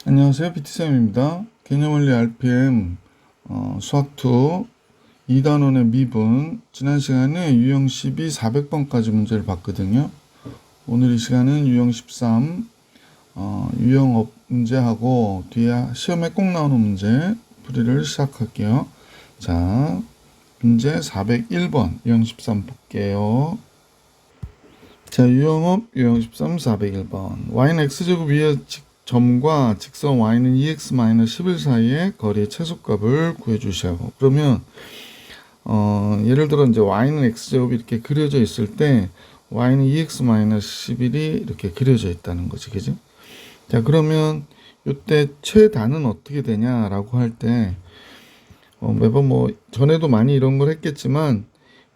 안녕하세요. PT쌤입니다. 개념원리 RPM 수학2 2단원의 미분. 지난 시간에 유형 12 400번까지 문제를 봤거든요. 오늘 이 시간은 유형 13 유형 업 문제하고 뒤에 시험에 꼭 나오는 문제 풀이를 시작할게요. 자, 문제 401번 유형 13 볼게요. 자, 유형업 유형 13 401번 y는 x제곱 위의 점과 직선 y는 2x-11 사이의 거리의 최소값을 구해주시라고. 그러면 예를 들어 이제 y는 x제곱이 이렇게 그려져 있을 때 y는 2x-11이 이렇게 그려져 있다는 거지, 그지? 자, 그러면 이때 최단은 어떻게 되냐라고 할 때 매번 뭐 전에도 많이 이런 걸 했겠지만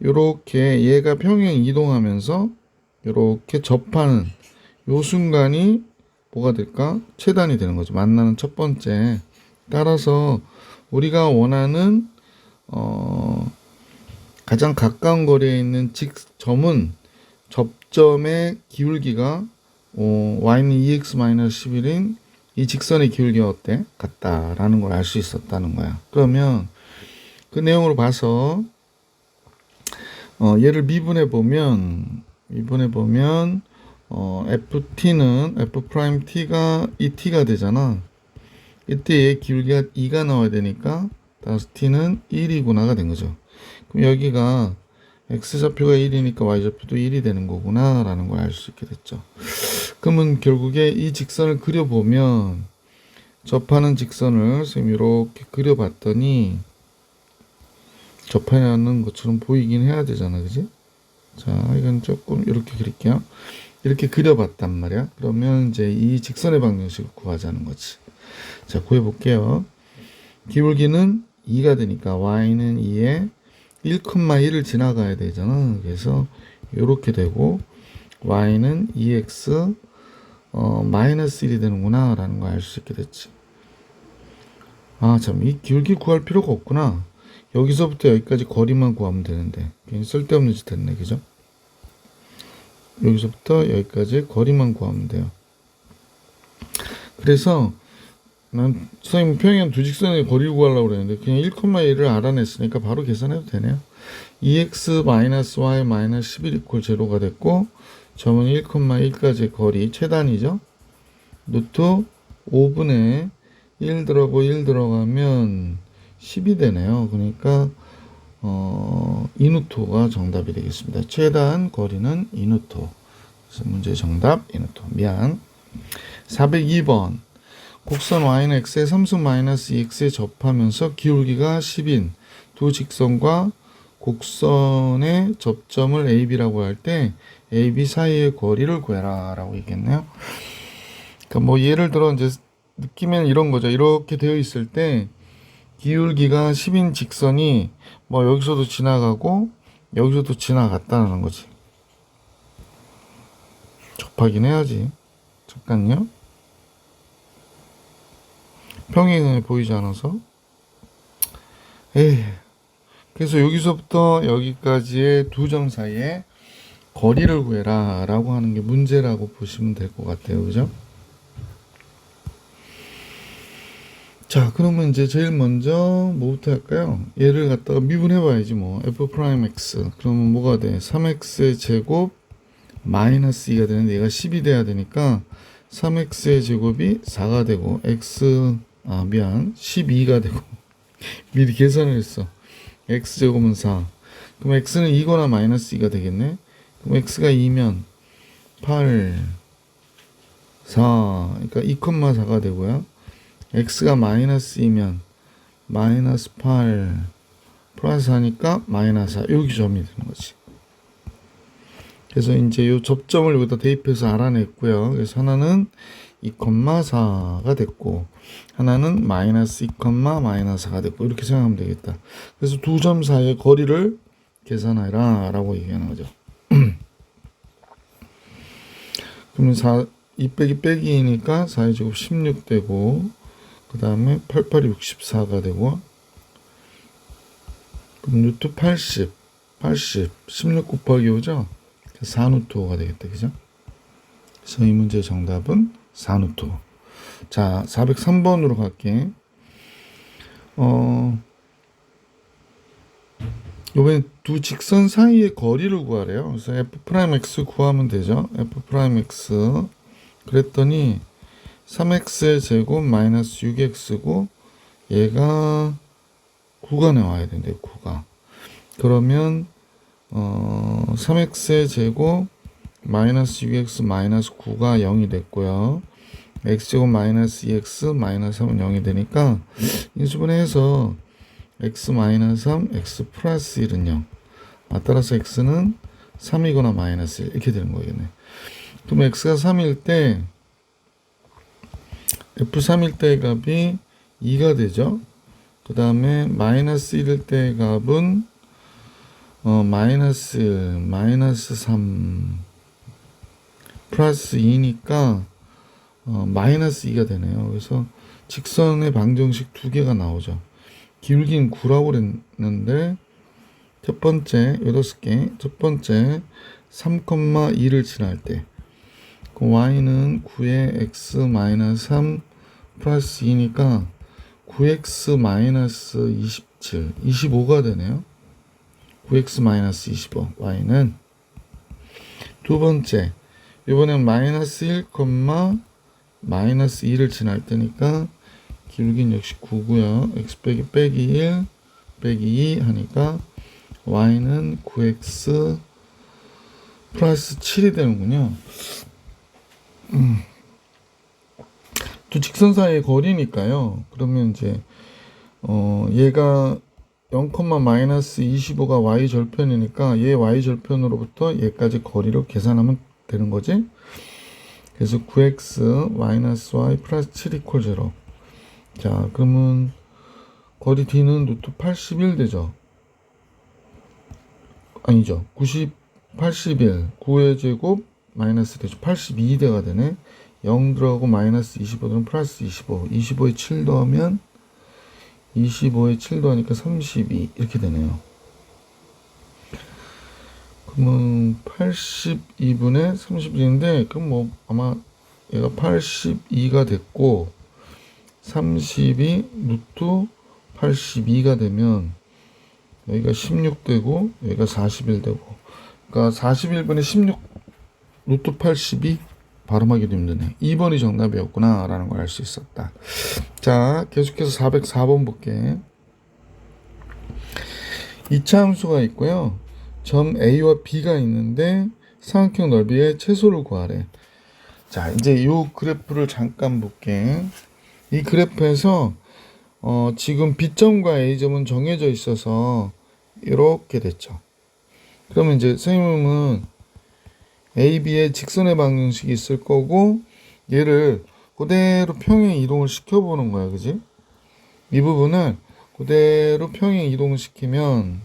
요렇게 얘가 평행 이동하면서 요렇게 접하는 요 순간이 뭐가 될까? 최단이 되는 거죠. 만나는 첫 번째. 따라서 우리가 원하는 가장 가까운 거리에 있는 점은 접점의 기울기가 y는 2x-11인 이 직선의 기울기가 어때? 같다라는 걸 알 수 있었다는 거야. 그러면 그 내용으로 봐서 얘를 미분해 보면 ft는 f't가 이 t가 되잖아. 이때 얘 기울기가 2가 나와야 되니까 따라서 t는 1이구나가 된 거죠. 그럼 여기가 x좌표가 1이니까 y좌표도 1이 되는 거구나 라는 걸 알 수 있게 됐죠. 그러면 결국에 이 직선을 그려보면 접하는 직선을 선생님이 이렇게 그려봤더니 접하는 것처럼 보이긴 해야 되잖아, 그지? 자, 이건 조금 이렇게 그릴게요. 이렇게 그려봤단 말이야. 그러면 이제 이 직선의 방정식을 구하자는 거지. 자, 구해볼게요. 기울기는 2가 되니까 y는 2에 1,1을 지나가야 되잖아. 그래서 이렇게 되고 y는 2x 마이너스 1이 되는구나 라는 걸 알 수 있게 됐지. 아, 참, 이 기울기 구할 필요가 없구나. 여기서부터 여기까지 거리만 구하면 되는데 괜히 쓸데없는 짓 했네, 그죠? 여기서부터 여기까지 거리만 구하면 돼요. 그래서 난 선생님 평행 두 직선의 거리를 구하려고 그랬는데 그냥 1,1을 알아냈으니까 바로 계산해도 되네요. 2x-y-11 이퀄 제로가 됐고 점은 1,1까지의 거리 최단이죠. 루트 5분의 1 들어가고 1 들어가면 10이 되네요. 그러니까 2루트가 정답이 되겠습니다. 최단 거리는 2루트. 그래서 문제 정답 2루트. 미안. 402번. 곡선 y는 x에 3승 마이너스 2x에 접하면서 기울기가 10인 두 직선과 곡선의 접점을 AB라고 할 때 AB 사이의 거리를 구해라 라고 얘기했네요. 그러니까 뭐 예를 들어 이제 느끼면 이런 거죠. 이렇게 되어 있을 때 기울기가 10인 직선이 뭐 여기서도 지나가고 여기서도 지나갔다는 거지. 접하긴 해야지. 잠깐요. 평행에 보이지 않아서. 그래서 여기서부터 여기까지의 두 점 사이에 거리를 구해라 라고 하는 게 문제라고 보시면 될 것 같아요. 그죠? 자, 그러면 이제 제일 먼저 뭐부터 할까요? 얘를 갖다가 미분해 봐야지 뭐. f'x. 그러면 뭐가 돼? 3x의 제곱 마이너스 2가 되는데 얘가 10이 돼야 되니까 3x의 제곱이 4가 되고 12가 되고 미리 계산을 했어. x제곱은 4. 그럼 x는 2거나 마이너스 2가 되겠네. 그럼 x가 2면 8, 4. 그러니까 2,4가 되고요. x가 마이너스 2면 마이너스 8 플러스 4니까 마이너스 4. 여기 점이 되는 거지. 그래서 이제 요 접점을 여기다 대입해서 알아냈고요. 그래서 하나는 2,4가 됐고 하나는 마이너스 2, 마이너스 4가 됐고 이렇게 생각하면 되겠다. 그래서 두 점 사이의 거리를 계산해라 라고 얘기하는 거죠. 그러면 2 빼기 빼기니까 4의 제곱 16 되고 그 다음에 8, 8이 64가 되고 그럼 루트 80 16 곱하기 5죠. 4루트 5가 되겠다. 그죠? 그래서 이 문제의 정답은 4루트 5. 자, 403번으로 갈게. 이번엔 두 직선 사이의 거리를 구하래요. 그래서 f'x 구하면 되죠. f'x. 그랬더니 3x의 제곱 마이너스 6x고 얘가 9가 나와야 된대요. 9가. 그러면 3x의 제곱 마이너스 6x 마이너스 9가 0이 됐고요. x제곱 마이너스 2x 마이너스 3은 0이 되니까 인수분해해서 x 마이너스 3, x 플러스 1은 0. 따라서 x는 3이거나 마이너스 1 이렇게 되는 거겠네. 그럼 x가 3일 때 f3일 때의 값이 2가 되죠. 그 다음에 마이너스 1일 때의 값은 마이너스 1, 마이너스 3 플러스 2니까 마이너스 2가 되네요. 그래서 직선의 방정식 두 개가 나오죠. 기울기는 9라고 그랬는데 첫 번째 6개 첫 번째 3,2를 지날 때 그 y는 9의 x 마이너스 3 플러스 2니까 9x 마이너스 27 25가 되네요. 9x 마이너스 25 y는 두 번째 이번엔 마이너스 1, 마이너스 2를 지날 때니까 기울기는 역시 9고요. x 빼기 1 빼기 2 하니까 y는 9x 플러스 7이 되는군요. 두 직선 사이의 거리니까요. 그러면 이제 얘가 0, 마이너스 25가 y 절편이니까 얘 y 절편으로부터 얘까지 거리를 계산하면 되는 거지. 그래서 9x 마이너스 y 플러스 7 이퀄 0. 자, 그러면 거리 d는 루트 81 되죠. 아니죠. 81 9의 제곱 마이너스 되죠. 82대가 되네. 0 들어가고 마이너스 25 들으면 플러스 25 25에 7 더하면 25에 7 더하니까 32 이렇게 되네요. 그러면 82분의 32인데 그럼 뭐 아마 얘가 82가 됐고 32 루트 82가 되면 여기가 16 되고 여기가 41 되고 그러니까 41분의 16 루트 82 발음하기도 힘드네. 2번이 정답이었구나 라는 걸 알 수 있었다. 자, 계속해서 404번 볼게. 2차 함수가 있고요. 점 A와 B가 있는데 삼각형 넓이의 최소를 구하래. 자, 이제 이 그래프를 잠깐 볼게. 이 그래프에서 지금 B점과 A점은 정해져 있어서 이렇게 됐죠. 그러면 이제 선생님은 A, B의 직선의 방정식이 있을 거고 얘를 그대로 평행 이동을 시켜보는 거야. 그지? 이 부분을 그대로 평행 이동을 시키면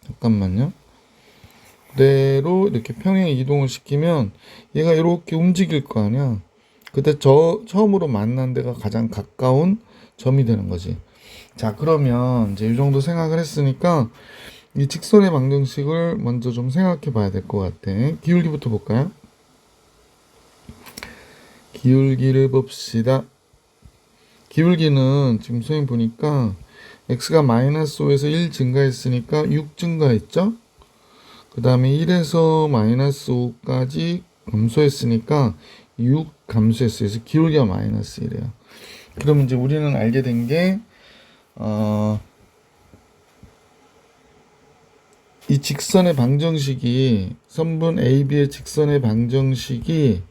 잠깐만요. 그대로 이렇게 평행 이동을 시키면 얘가 이렇게 움직일 거 아니야. 그때 처음으로 만난 데가 가장 가까운 점이 되는 거지. 자, 그러면 이제 이 정도 생각을 했으니까 이 직선의 방정식을 먼저 좀 생각해 봐야 될 것 같아. 기울기부터 볼까요? 기울기를 봅시다. 기울기는 지금 선생님 보니까 x가 마이너스 5에서 1 증가했으니까 6 증가했죠? 그 다음에 1에서 마이너스 5까지 감소했으니까 6 감소했어요. 그래서 기울기가 마이너스 1이에요. 그럼 이제 우리는 알게 된 게 이 직선의 방정식이 선분 AB의 직선의 방정식이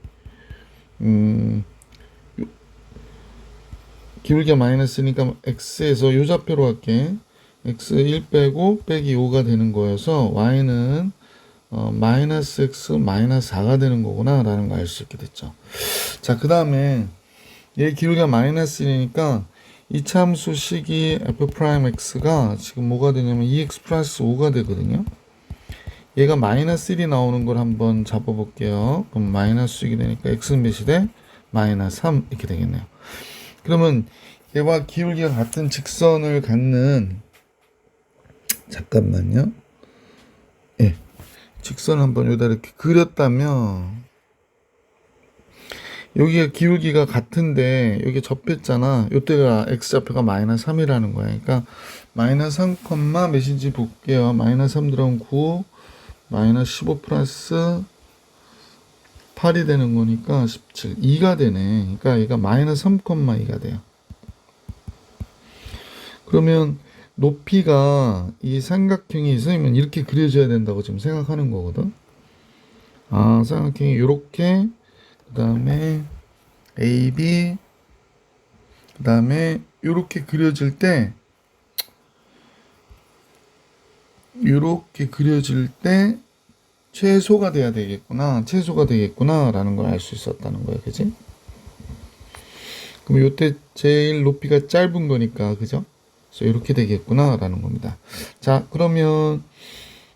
기울기가 마이너스니까 x에서 요 좌표로 할게. x 1 빼고 빼기 5가 되는 거여서 y는 마이너스 x 마이너스 4가 되는 거구나 라는 걸 알 수 있게 됐죠. 자, 그 다음에 얘 기울기가 마이너스 1이니까 이 참수 식이 f'x가 지금 뭐가 되냐면 2x 플러스 5가 되거든요. 얘가 마이너스 1이 나오는 걸 한번 잡아볼게요. 그럼 마이너스 6이 되니까 x는 몇이 돼? 마이너스 3 이렇게 되겠네요. 그러면 얘와 기울기가 같은 직선을 갖는 잠깐만요. 예, 직선 한번 여기다 이렇게 그렸다면 여기가 기울기가 같은데 여기 접했잖아. 이때가 x좌표가 마이너스 3이라는 거야. 그러니까 마이너스 3, 몇인지 볼게요. 마이너스 3 들어가면 9, 마이너스 15 플러스 8이 되는 거니까 17, 2가 되네. 그러니까 얘가 마이너스 3,2가 돼요. 그러면 높이가 이 삼각형이 있으면 이렇게 그려져야 된다고 지금 생각하는 거거든. 아, 삼각형이 이렇게, 그 다음에 AB, 그 다음에 이렇게 그려질 때, 이렇게 그려질 때 최소가 돼야 되겠구나, 최소가 되겠구나 라는 걸 알 수 있었다는 거야, 그지? 그럼 요때 제일 높이가 짧은 거니까, 그죠? 그래서 이렇게 되겠구나 라는 겁니다. 자, 그러면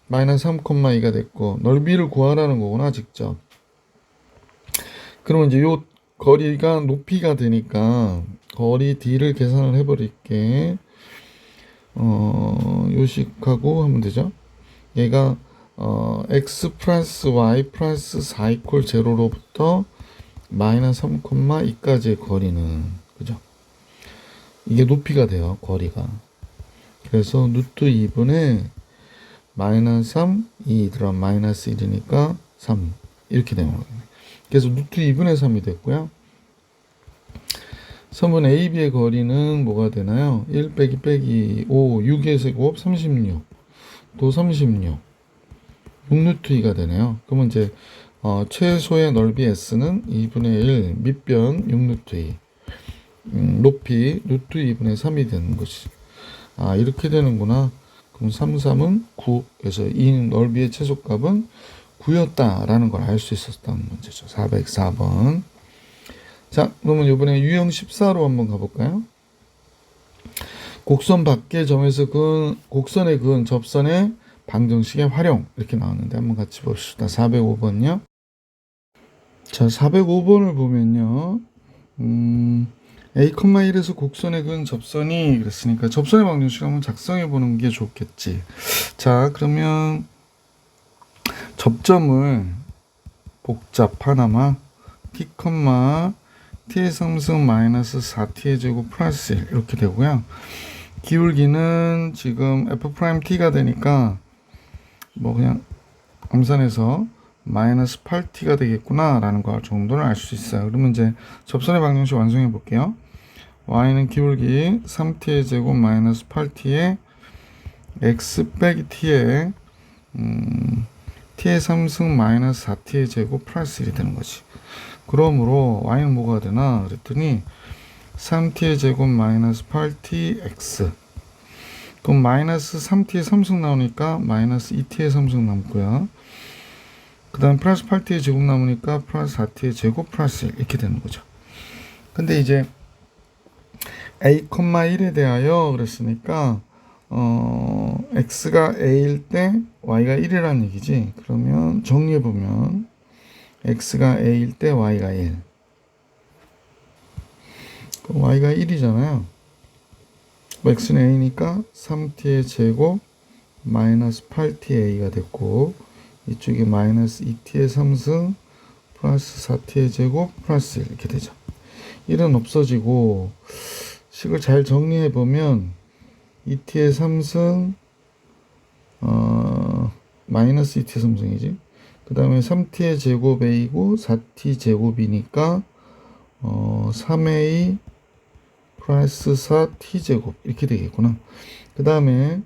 마이너스 3,2가 됐고 넓이를 구하라는 거구나, 직접. 그러면 이제 요 거리가 높이가 되니까 거리 D를 계산을 해버릴게. 요식하고 하면 되죠. 얘가 x 플러스 y 플러스 4 이퀄 제로로부터 마이너스 3,2까지의 거리는, 그죠? 이게 높이가 돼요, 거리가. 그래서 루트 2분의 마이너스 3, 2 들어가면 마이너스 1이니까 3 이렇게 되는 거예요. 그래서 루트 2분의 3이 됐고요. 선분 AB의 거리는 뭐가 되나요? 1 빼기 5, 6에서 5, 36, 또 36, 6루트 2가 되네요. 그러면 이제 최소의 넓이 S는 2분의 1 밑변 6루트 2, 높이 루트 2분의 3이 되는 것이. 아, 이렇게 되는구나. 그럼 3, 3은 9. 그래서 이 넓이의 최소값은 9였다라는 걸 알 수 있었다는 문제죠. 404번. 자, 그러면 이번에 유형 14로 한번 가볼까요? 곡선 밖의 점에서 곡선의 그은 접선의 방정식의 활용, 이렇게 나왔는데 한번 같이 봅시다. 405번요. 자, 405번을 보면요. A,1에서 곡선의 그은 접선이 그랬으니까 접선의 방정식 한번 작성해 보는 게 좋겠지. 자, 그러면 접점을 복잡하나마 t, t의 상승 마이너스 4t의 제곱 플러스 1 이렇게 되고요. 기울기는 지금 f't가 되니까 뭐 그냥 암산해서 마이너스 8t가 되겠구나 라는 거 정도는 알 수 있어요. 그러면 이제 접선의 방정식 완성해 볼게요. y는 기울기 3t의 제곱 마이너스 8t의 x 빼기 t의 t의 3승 마이너스 4t의 제곱 플러스 1이 되는 거지. 그러므로 y는 뭐가 되나 그랬더니 3t의 제곱 마이너스 8t x. 그럼 마이너스 3t의 3승 나오니까 마이너스 2t의 3승 남고요. 그 다음 플러스 8t의 제곱 남으니까 플러스 4t의 제곱 플러스 1 이렇게 되는 거죠. 근데 이제 a,1에 대하여 그랬으니까 x가 a일 때 y가 1이라는 얘기지. 그러면 정리해보면 x가 a일 때 y가 1, 그럼 y가 1이잖아요. x는 a니까 3t의 제곱 마이너스 8ta가 됐고 이쪽에 마이너스 2t의 3승 플러스 4t의 제곱 플러스 1 이렇게 되죠. 1은 없어지고 식을 잘 정리해보면 2t의 3승 마이너스 2t의 3승이지. 그 다음에 3t의 제곱 a고 4t 제곱이니까 3a 플러스 4t 제곱 이렇게 되겠구나. 그 다음에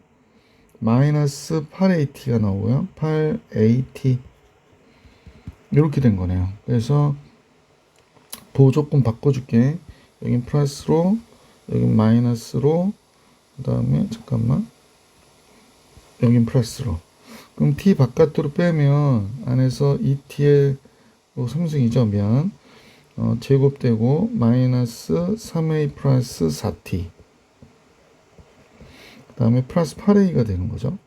마이너스 8at가 나오고요. 8at 이렇게 된 거네요. 그래서 보조금 바꿔줄게. 여긴 플러스로, 여긴 마이너스로, 그 다음에 잠깐만, 여긴 플러스로. 그럼 t 바깥으로 빼면 안에서 2t의 3승이죠. 미안. 제곱되고 마이너스 3a 플러스 4t. 그 다음에 플러스 8a가 되는 거죠.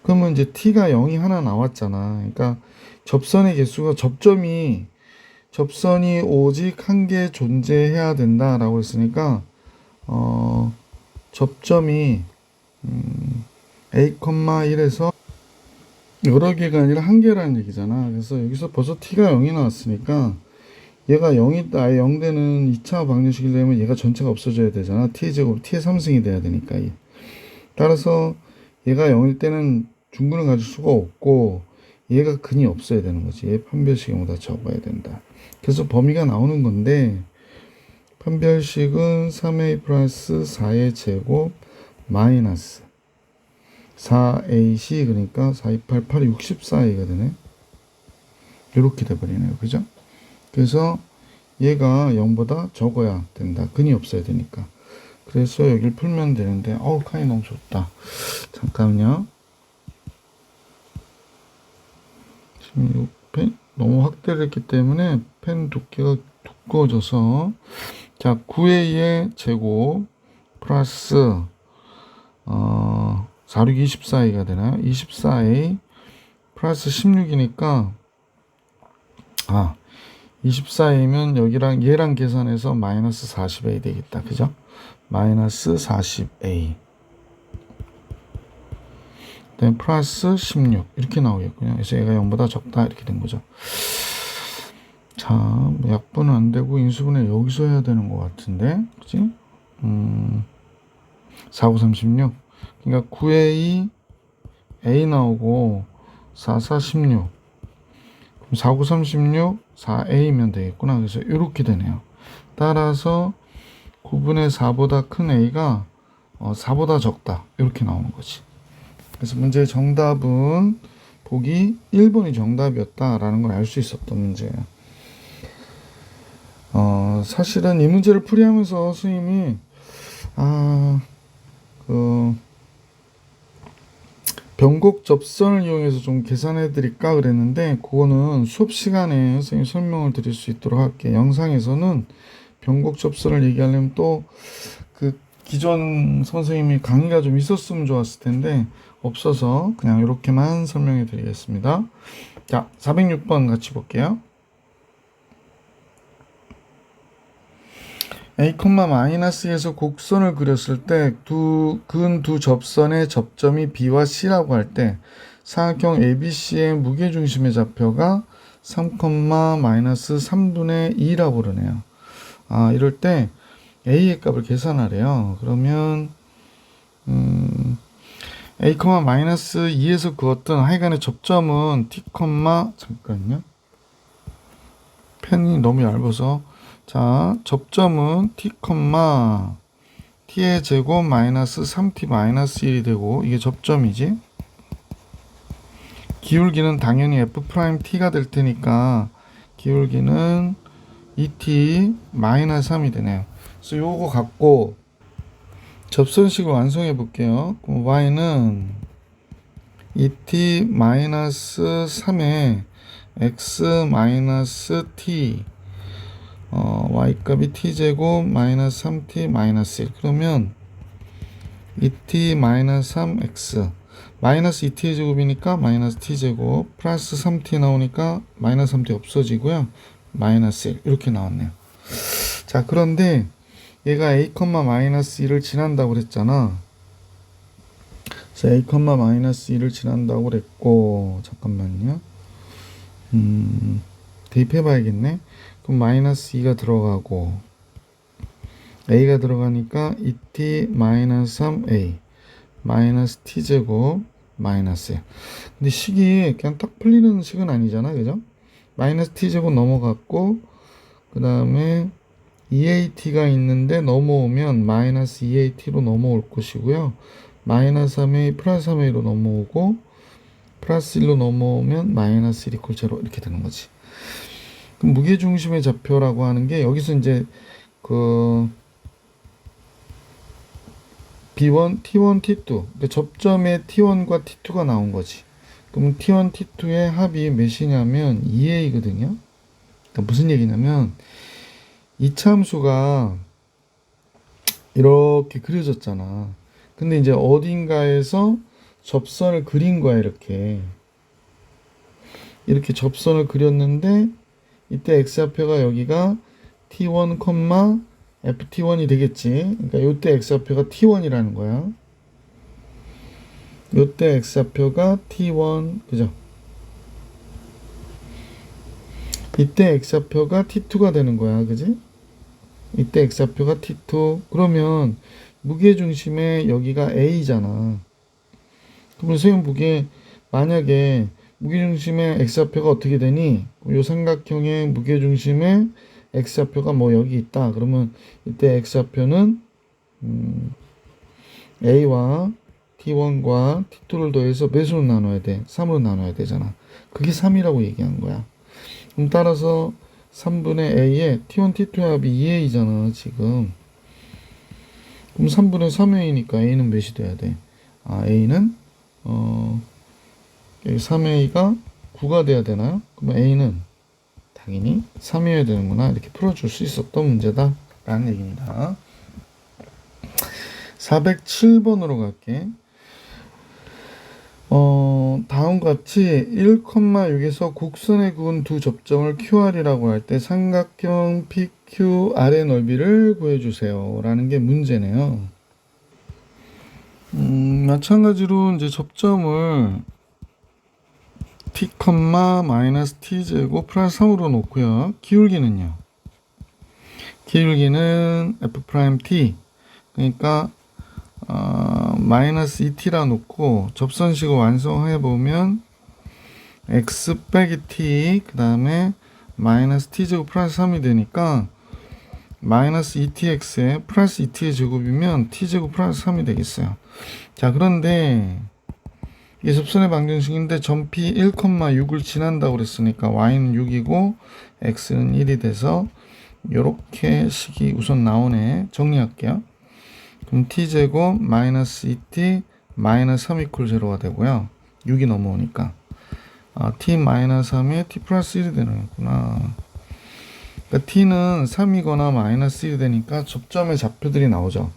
그러면 이제 t가 0이 하나 나왔잖아. 그러니까 접선의 개수가 접선이 오직 한 개 존재해야 된다라고 했으니까 접점이 a,1에서 여러 개가 아니라 한 개라는 얘기잖아. 그래서 여기서 벌써 t가 0이 나왔으니까 얘가 0이 아예 0 되는 2차 방정식이 되면 얘가 전체가 없어져야 되잖아. t의 제곱 t의 3승이 돼야 되니까. 따라서 얘가 0일 때는 중근을 가질 수가 없고 얘가 근이 없어야 되는 거지. 얘 판별식보다 적어야 된다. 그래서 범위가 나오는 건데 판별식은 3a 플러스 4의 제곱 마이너스 4ac 그러니까 4, 2, 8, 8, 64a가 되네. 이렇게 돼버리네요. 그죠? 그래서 얘가 0보다 적어야 된다. 근이 없어야 되니까. 그래서 여기를 풀면 되는데 칸이 너무 좋다. 잠깐만요. 지금 이 펜 너무 확대를 했기 때문에 펜 두께가 두꺼워져서 자 9a의 제곱 플러스 4, 6, 24a가 되나요? 24a 플러스 16이니까 24a면 여기랑 얘랑 계산해서 마이너스 40a 되겠다. 그죠? 마이너스 40a 플러스 16 이렇게 나오겠군요. 그래서 얘가 0보다 적다 이렇게 된 거죠. 자, 약분은 안 되고 인수분해 여기서 해야 되는 것 같은데, 그치? 4, 9, 36. 그러니까 9a a 나오고 4, 4, 16. 그럼 4, 9, 36, 4a면 되겠구나. 그래서 이렇게 되네요. 따라서 9분의 4보다 큰 a가 4보다 적다. 이렇게 나오는 거지. 그래서 문제의 정답은 보기 1번이 정답이었다라는 걸 알 수 있었던 문제예요. 사실은 이 문제를 풀이하면서 선생님이 변곡 접선을 이용해서 좀 계산해 드릴까 그랬는데 그거는 수업 시간에 선생님 설명을 드릴 수 있도록 할게요. 영상에서는 변곡 접선을 얘기하려면 또 그 기존 선생님이 강의가 좀 있었으면 좋았을 텐데 없어서 그냥 이렇게만 설명해 드리겠습니다. 자, 406번 같이 볼게요. a,-e에서 곡선을 그렸을 때 근 두 접선의 접점이 B와 C라고 할 때 사각형 ABC의 무게중심의 좌표가 3,-3분의 2라고 그러네요. 이럴 때 A의 값을 계산하래요. 그러면 a,-2에서 그었던 하여간의 접점은 t, 잠깐요. 펜이 너무 얇아서 자, 접점은 t, t의 제곱 마이너스 3t 마이너스 1이 되고 이게 접점이지. 기울기는 당연히 f't가 될 테니까 기울기는 2t 마이너스 3이 되네요. 그래서 요거 갖고 접선식을 완성해 볼게요. 그럼 y는 2t 마이너스 3에 x 마이너스 t y값이 t제곱 마이너스 3t 마이너스 1 그러면 2t 마이너스 3x 마이너스 2t의 제곱이니까 마이너스 t제곱 플러스 3t 나오니까 마이너스 3t 없어지고요. 마이너스 1 이렇게 나왔네요. 자, 그런데 얘가 a,-1을 지난다고 그랬잖아. 그래서 a,-1을 지난다고 그랬고 잠깐만요. 대입해 봐야겠네. 그럼 마이너스 2가 들어가고 a가 들어가니까 2t 마이너스 3a 마이너스 t제곱 마이너스 1. 근데 식이 그냥 딱 풀리는 식은 아니잖아. 그죠? 마이너스 t제곱 넘어갔고 그 다음에 2at가 있는데 넘어오면 마이너스 2at로 넘어올 것이고요. 마이너스 3a 플러스 3a로 넘어오고 플러스 1로 넘어오면 마이너스 1 이퀄 제로 이렇게 되는 거지. 그럼 무게중심의 좌표라고 하는 게 여기서 이제 그 B1, T1, T2 그러니까 접점에 T1과 T2가 나온 거지. 그럼 T1, T2의 합이 몇이냐면 2A거든요. 그러니까 무슨 얘기냐면 이차 함수가 이렇게 그려졌잖아. 근데 이제 어딘가에서 접선을 그린 거야. 이렇게 접선을 그렸는데 이때 x좌표가 여기가 t1, ft1이 되겠지. 그러니까 요때 x좌표가 t1이라는 거야. 요때 x좌표가 t1, 그죠? 이때 x좌표가 t2가 되는 거야. 그지? 이때 x좌표가 t2. 그러면 무게중심의 여기가 a잖아. 그러면 선생님 보기에 만약에 무게중심의 x좌표가 어떻게 되니? 이 삼각형의 무게중심의 x좌표가 뭐 여기 있다. 그러면 이때 x좌표는 a와 t1과 t2를 더해서 몇으로 나눠야 돼? 3으로 나눠야 되잖아. 그게 3이라고 얘기한 거야. 그럼 따라서 3분의 a에 t1, t2의 합이 2a잖아 지금. 그럼 3분의 3a니까 a는 몇이 돼야 돼? a는 여기 3a가 9가 돼야 되나요? 그러면 a는 당연히 3이어야 되는구나. 이렇게 풀어줄 수 있었던 문제다 라는 얘기입니다. 407번으로 갈게. 다음과 같이 1,6에서 곡선에 그은 두 접점을 QR이라고 할 때 삼각형 PQR의 넓이를 구해주세요 라는 게 문제네요. 마찬가지로 이제 접점을 t, 마이너스 t제곱 플러스 3으로 놓고요. 기울기는요. 기울기는 f'(t) 그러니까 마이너스 2t라 놓고 접선식을 완성해 보면 x 빼기 t 그 다음에 마이너스 t제곱 플러스 3이 되니까 마이너스 2tx에 플러스 2t의 제곱이면 t제곱 플러스 3이 되겠어요. 자, 그런데 이게 접선의 방정식인데 점피 1,6을 지난다고 그랬으니까 y는 6이고 x는 1이 돼서 이렇게 식이 우선 나오네. 정리할게요. 그럼 t제곱 마이너스 2t 마이너스 3 이퀄 0가 되고요. 6이 넘어오니까 t 마이너스 3에 t 플러스 1이 되는구나. 그러니까 t는 3이거나 마이너스 1이 되니까 접점의 좌표들이 나오죠.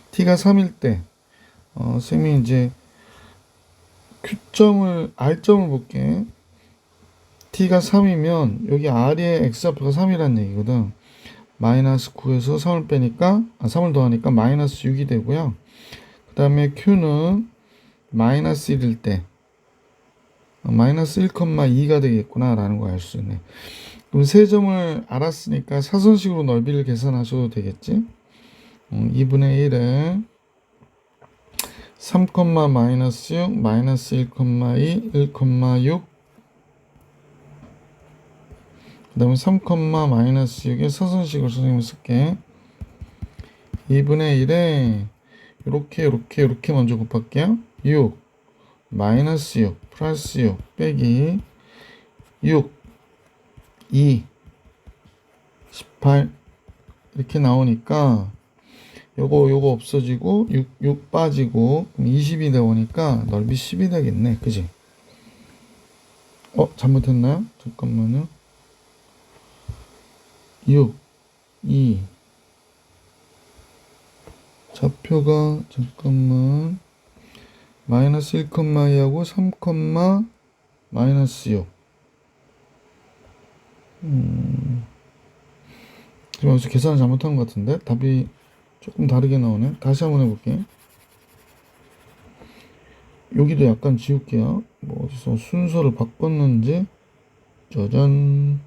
t가 3일 때 쌤이 이제 Q점을 R점을 볼게. t가 3이면 여기 R의 x좌표가 3이라는 얘기거든. 마이너스 9에서 3을 빼니까 3을 더하니까 마이너스 6이 되고요. 그 다음에 Q는 마이너스 1일 때 마이너스 1,2가 되겠구나 라는 걸 알 수 있네. 그럼 세 점을 알았으니까 사선식으로 넓이를 계산하셔도 되겠지. 2분의 1에 3, 마이너스 6, 마이너스 1,2, 1,6 그 다음에 3, 마이너스 6의 사선식을 선생님이 쓸게. 2분의 1에 이렇게 먼저 곱할게요. 6 마이너스 6 플러스 6 빼기 6 2 18 이렇게 나오니까 요거 없어지고 6 빠지고 20이 되오니까 넓이 10이 되겠네. 그지? 잘못했나요? 잠깐만요. 6 2 좌표가 잠깐만 마이너스 1,2하고 3, 마이너스 6 지금 여기서 계산을 잘못한 것 같은데 답이 조금 다르게 나오네. 다시 한번 해볼게. 여기도 약간 지울게요. 뭐 어디서 순서를 바꿨는지. 짜잔.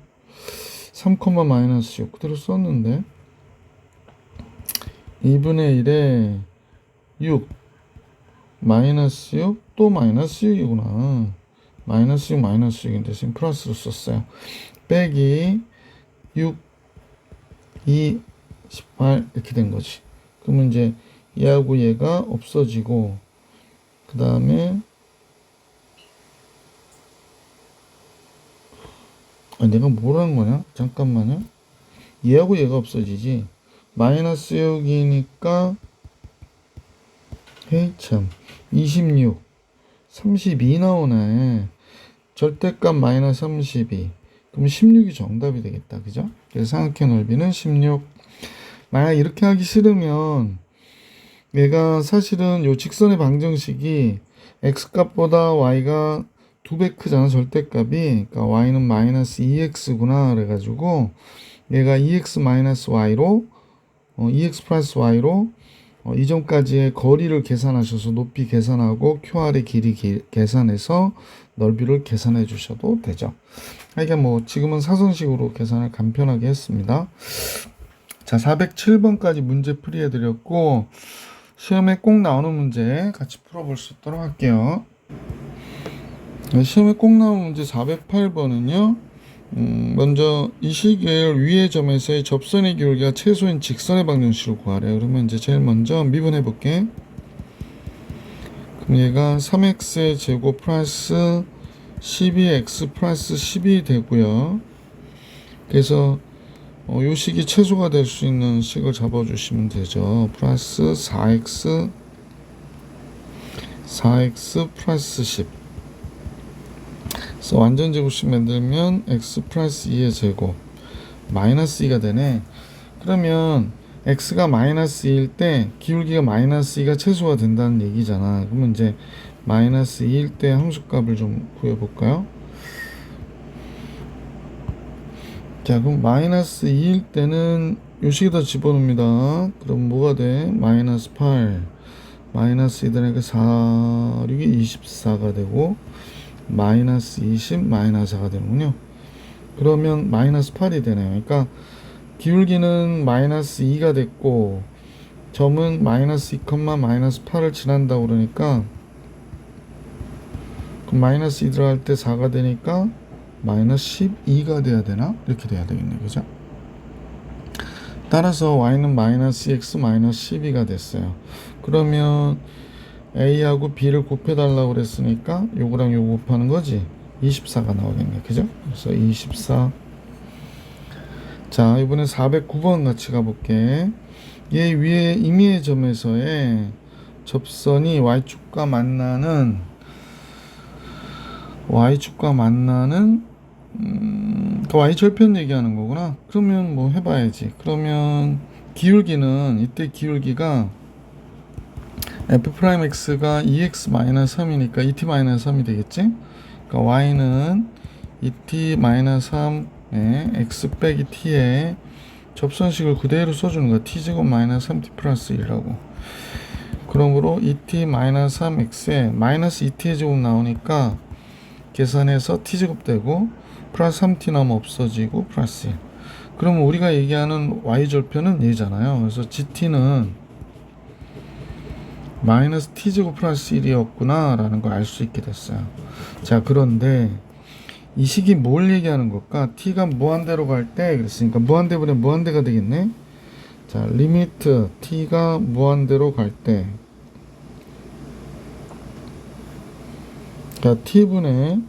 3, 마이너스 6 그대로 썼는데 2분의 1에 6 마이너스 6 또 마이너스 6이구나. 마이너스 6 마이너스 6인데 지금 플러스로 썼어요. 빼기 6 2 18 이렇게 된 거지. 그러면 이제 얘하고 얘가 없어지고 그 다음에 내가 뭘 한 거냐? 잠깐만요. 얘하고 얘가 없어지지. 마이너스 6이니까 헤이 참 26 32 나오네. 절대값 마이너스 32 그럼 16이 정답이 되겠다. 그죠? 그래서 삼각형 넓이는 16. 만약 이렇게 하기 싫으면 얘가 사실은 요 직선의 방정식이 x값보다 y가 2배 크잖아. 절대값이. 그러니까 y는 마이너스 2x구나. 그래가지고 얘가 2x 마이너스 y로 2x 플러스 y로 이 점까지의 거리를 계산하셔서 높이 계산하고 QR의 길이 계산해서 넓이를 계산해 주셔도 되죠. 이게 뭐 지금은 사선식으로 계산을 간편하게 했습니다. 자, 407번까지 문제 풀이해 드렸고 시험에 꼭 나오는 문제 같이 풀어볼 수 있도록 할게요. 시험에 꼭 나오는 문제 408번은요. 먼저 이 시계열 위의 점에서의 접선의 기울기가 최소인 직선의 방정식을 구하래요. 그러면 이제 제일 먼저 미분해 볼게. 그럼 얘가 3x의 제곱 플러스 12x 플러스 10이 되고요. 그래서 요 식이 최소가 될 수 있는 식을 잡아주시면 되죠. 플러스 4x 플러스 10. 그래서 완전 제곱식 만들면 x 플러스 2의 제곱 마이너스 2가 되네. 그러면 x가 마이너스 2일 때 기울기가 마이너스 2가 최소가 된다는 얘기잖아. 그러면 이제 마이너스 2일 때 함수값을 좀 구해볼까요? 자, 그럼 마이너스 2일 때는 요 식에다 집어넣습니다. 그럼 뭐가 돼? 마이너스 8 마이너스 2 되니까 4 6이 24가 되고 마이너스 20 마이너스 4가 되는군요. 그러면 마이너스 8이 되네요. 그러니까 기울기는 마이너스 2가 됐고 점은 마이너스 2, 마이너스 8을 지난다고 그러니까 그럼 마이너스 2 들어갈 때 4가 되니까 마이너스 12가 돼야 되나? 이렇게 돼야 되겠네. 그죠? 따라서 y는 마이너스 x 마이너스 12가 됐어요. 그러면 a하고 b를 곱해달라고 그랬으니까 요거랑 요거 곱하는 거지. 24가 나오겠네. 그죠? 그래서 24. 자, 이번엔 409번 같이 가볼게. 얘 위에 임의의 점에서의 접선이 y축과 만나는 그 y절편 얘기하는 거구나. 그러면 뭐 해봐야지. 그러면 기울기는 이때 기울기가 f'x가 2x-3이니까 2t-3이 되겠지? 그러니까 y는 2t-3에 x 빼기 t에 접선식을 그대로 써주는 거야. t제곱 마이너스 3t 플러스 1이라고. 그러므로 2t-3x에 마이너스 2t의 제곱 나오니까 계산해서 t제곱 되고 플러스 3t 나오면 없어지고 플러스 1. 그러면 우리가 얘기하는 y절편은 얘잖아요. 그래서 gt는 마이너스 t제곱 플러스 1이었구나 라는 걸 알 수 있게 됐어요. 자, 그런데 이 식이 뭘 얘기하는 걸까? t가 무한대로 갈 때 그랬으니까 무한대분의 무한대가 되겠네. 자, 리미트 t가 무한대로 갈 때 자, t분의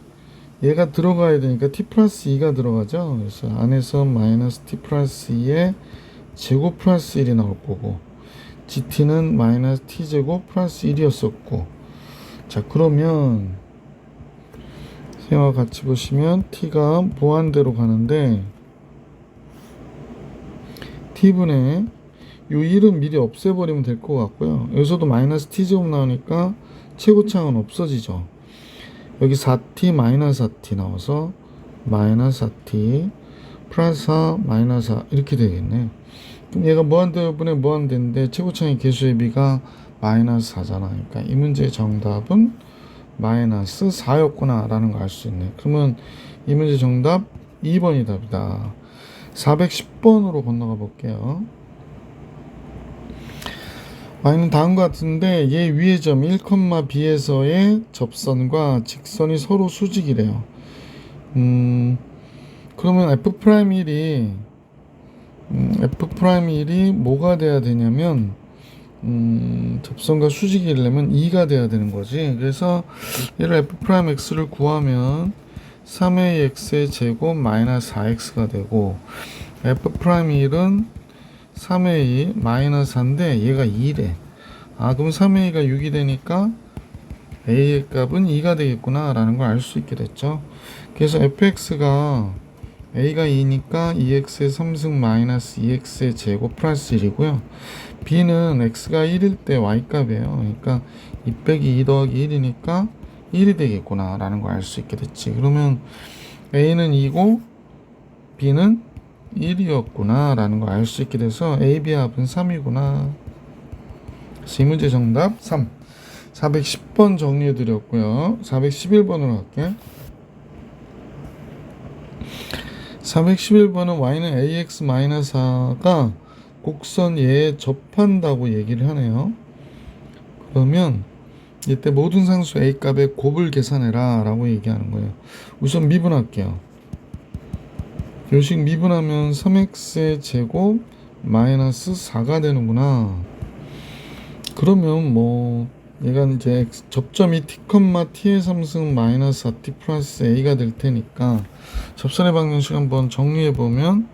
얘가 들어가야 되니까 t 플러스 2가 들어가죠. 그래서 안에서 마이너스 t 플러스 2에 제곱 플러스 1이 나올 거고 gt는 마이너스 t제곱 플러스 1이었었고 자, 그러면 셈과 같이 보시면 t가 무한대로 가는데 t분의 요 1은 미리 없애버리면 될 것 같고요. 여기서도 마이너스 t제곱 나오니까 최고차항은 없어지죠. 여기 4t 마이너스 4t 나와서 마이너스 4t 플러스 4 마이너스 4 이렇게 되겠네. 그럼 얘가 무한대분의 무한대인데 최고차항의 개수의 비가 마이너스 4잖아. 그러니까 이 문제의 정답은 마이너스 4였구나 라는 걸 알 수 있네. 그러면 이 문제 정답 2번이 답이다. 410번으로 건너가 볼게요. y는 다음과 같은데 얘 위의 점 1,b에서의 접선과 직선이 서로 수직이래요. 그러면 F'1이 뭐가 돼야 되냐면 접선과 수직이려면 2가 돼야 되는 거지. 그래서 얘를 F'X를 구하면 3a x의 제곱 마이너스 4x가 되고 F'L은 3a 마이너스 4인데 얘가 2래. 아, 그럼 3a가 6이 되니까 a의 값은 2가 되겠구나 라는 걸 알 수 있게 됐죠. 그래서 fx가 a가 2니까 2x의 3승 마이너스 2x의 제곱 플러스 1이고요. b는 x가 1일 때 y 값이에요. 그러니까 2 빼기 2 더하기 1이니까 1이 되겠구나 라는 걸 알 수 있게 됐지. 그러면 a는 2고 b는 1이었구나 라는 걸 알 수 있게 돼서 a, b 합은 3이구나. 그래서 이 문제 정답 3. 410번 정리해 드렸고요. 411번으로 갈게. 411번은 y는 ax-4가 곡선 얘에 접한다고 얘기를 하네요. 그러면 이때 모든 상수 a 값의 곱을 계산해라 라고 얘기하는 거예요. 우선 미분할게요. 요식 미분하면 3x의 제곱 마이너스 4가 되는구나. 그러면 뭐 얘가 이제 접점이 t, t의 3승 마이너스 4t 플러스 a가 될 테니까 접선의 방정식 한번 정리해 보면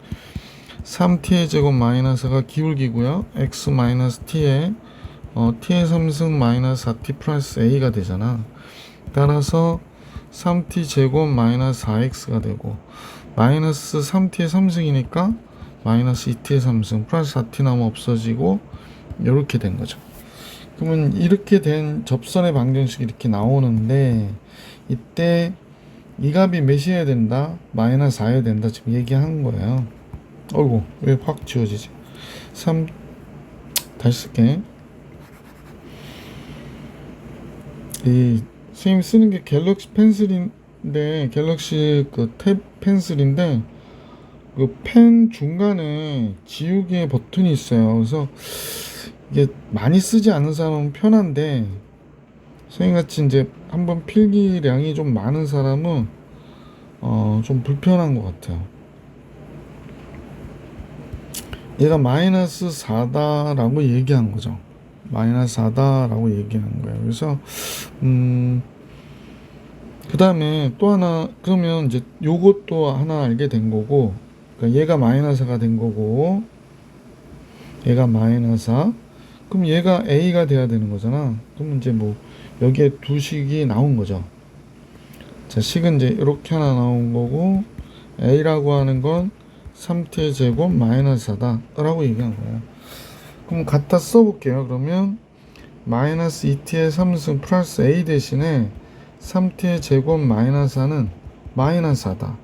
3t의 제곱 마이너스가 기울기고요. x 마이너스 t의 t의 3승 마이너스 4t 플러스 a가 되잖아. 따라서 3t 제곱 마이너스 4x가 되고 마이너스 3t의 3승이니까 마이너스 2t의 3승 플러스 4t 나면 없어지고 이렇게 된 거죠. 그러면 이렇게 된 접선의 방정식이 이렇게 나오는데 이때 이 값이 몇이어야 된다? 마이너스 4여야 된다. 지금 얘기한 거예요. 어이구 왜 확 지워지지? 3 다시 쓸게. 이 선생님 쓰는 게 갤럭시 펜슬인데 갤럭시 그 탭 펜슬인데 그 펜 중간에 지우개 버튼이 있어요. 그래서 이게 많이 쓰지 않는 사람은 편한데 선생님같이 이제 한번 필기량이 좀 많은 사람은 좀 불편한 것 같아요. 얘가 마이너스 4다라고 얘기한 거죠. 마이너스 4다라고 얘기한 거예요. 그래서 그 다음에 또 하나 그러면 이제 요것도 하나 알게 된 거고, 그러니까 얘가 마이너스가 된 거고 얘가 마이너스 4, 그럼 얘가 a가 돼야 되는 거잖아. 그럼 이제 뭐 여기에 두 식이 나온 거죠. 자, 식은 이제 이렇게 하나 나온 거고 a라고 하는 건 3t의 제곱 마이너스 4다 라고 얘기한 거예요. 그럼 갖다 써볼게요. 그러면 마이너스 2t의 3승 플러스 a 대신에 3t의 제곱 마이너스 4는 마이너스 4다.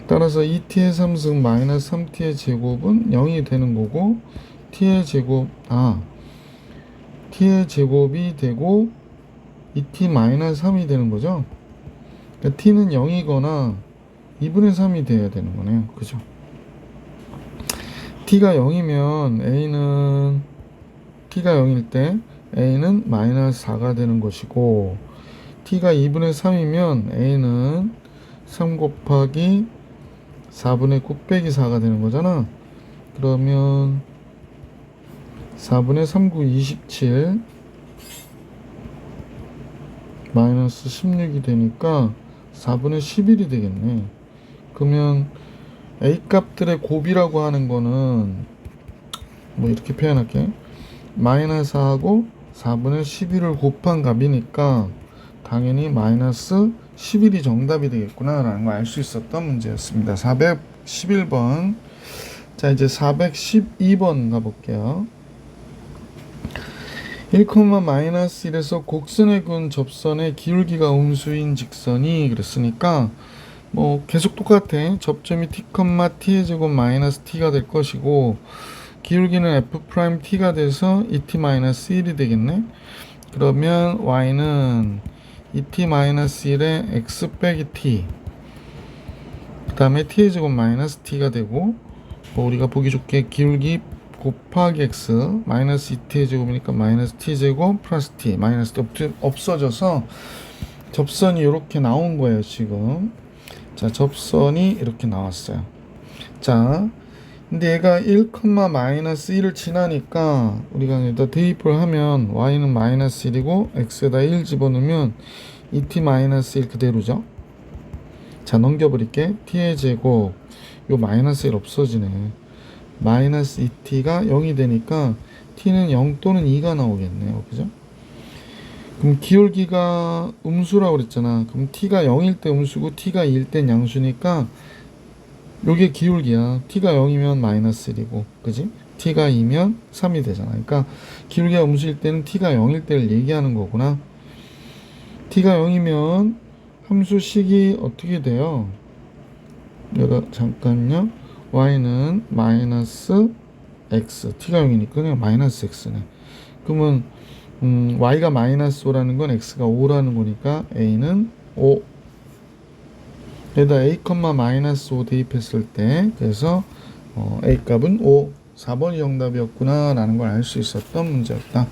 따라서 2t의 3승 마이너스 3t의 제곱은 0이 되는 거고 t의 제곱 t의 제곱이 되고 2t 마이너스 3이 되는 거죠. 그러니까 t는 0이거나 2분의 3이 돼야 되는 거네요. 그죠? t가 0이면 a는 t가 0일 때 a는 마이너스 4가 되는 것이고 t가 2분의 3이면 a는 3 곱하기 4분의 9 빼기 4가 되는 거잖아. 그러면 4분의 3, 9, 27 마이너스 16이 되니까 4분의 11이 되겠네. 그러면 a 값들의 곱이라고 하는 거는 뭐 이렇게 표현할게. 마이너스 4하고 4분의 11을 곱한 값이니까 당연히 마이너스 11이 정답이 되겠구나 라는 거 알 수 있었던 문제였습니다. 411번. 자, 이제 412번 가볼게요. 1,-1에서 곡선에 근 접선의 기울기가 음수인 직선이 그랬으니까 뭐 계속 똑같아. 접점이 t, t의 제곱 마이너스 t가 될 것이고 기울기는 f't가 돼서 2t-1이 되겠네. 그러면 y는 2t-1에 x 빼기 t, 그 다음에 t의 제곱 마이너스 t가 되고 뭐 우리가 보기 좋게 기울기 곱하기 x 마이너스 2t의 제곱이니까 마이너스 t 제곱 플러스 t 마이너스 t 없어져서 접선이 이렇게 나온 거예요 지금. 자, 접선이 이렇게 나왔어요. 자, 근데 얘가 1,-1을 지나니까 우리가 여기다 대입을 하면 y는 마이너스 1이고 x에다 1 집어넣으면 2t-1 그대로죠. 자, 넘겨버릴게. t의 제곱 요 마이너스 1 없어지네. 마이너스 2t가 0이 되니까 t는 0 또는 2가 나오겠네요. 그죠? 그럼 기울기가 음수라고 그랬잖아. 그럼 t가 0일 때 음수고 t가 2일 땐 양수니까 요게 기울기야. t가 0이면 마이너스 1이고 그지? t가 2면 3이 되잖아. 그러니까 기울기가 음수일 때는 t가 0일 때를 얘기하는 거구나. t가 0이면 함수식이 어떻게 돼요? 내가 잠깐요. y는 마이너스 x, t가 0이니까 그냥 마이너스 x네. 그러면 y가 마이너스 5라는 건 x가 5라는 거니까 a는 5. 여기다 a, 마이너스 5 대입했을 때 그래서 a 값은 5. 4번이 정답이었구나 라는 걸 알 수 있었던 문제였다.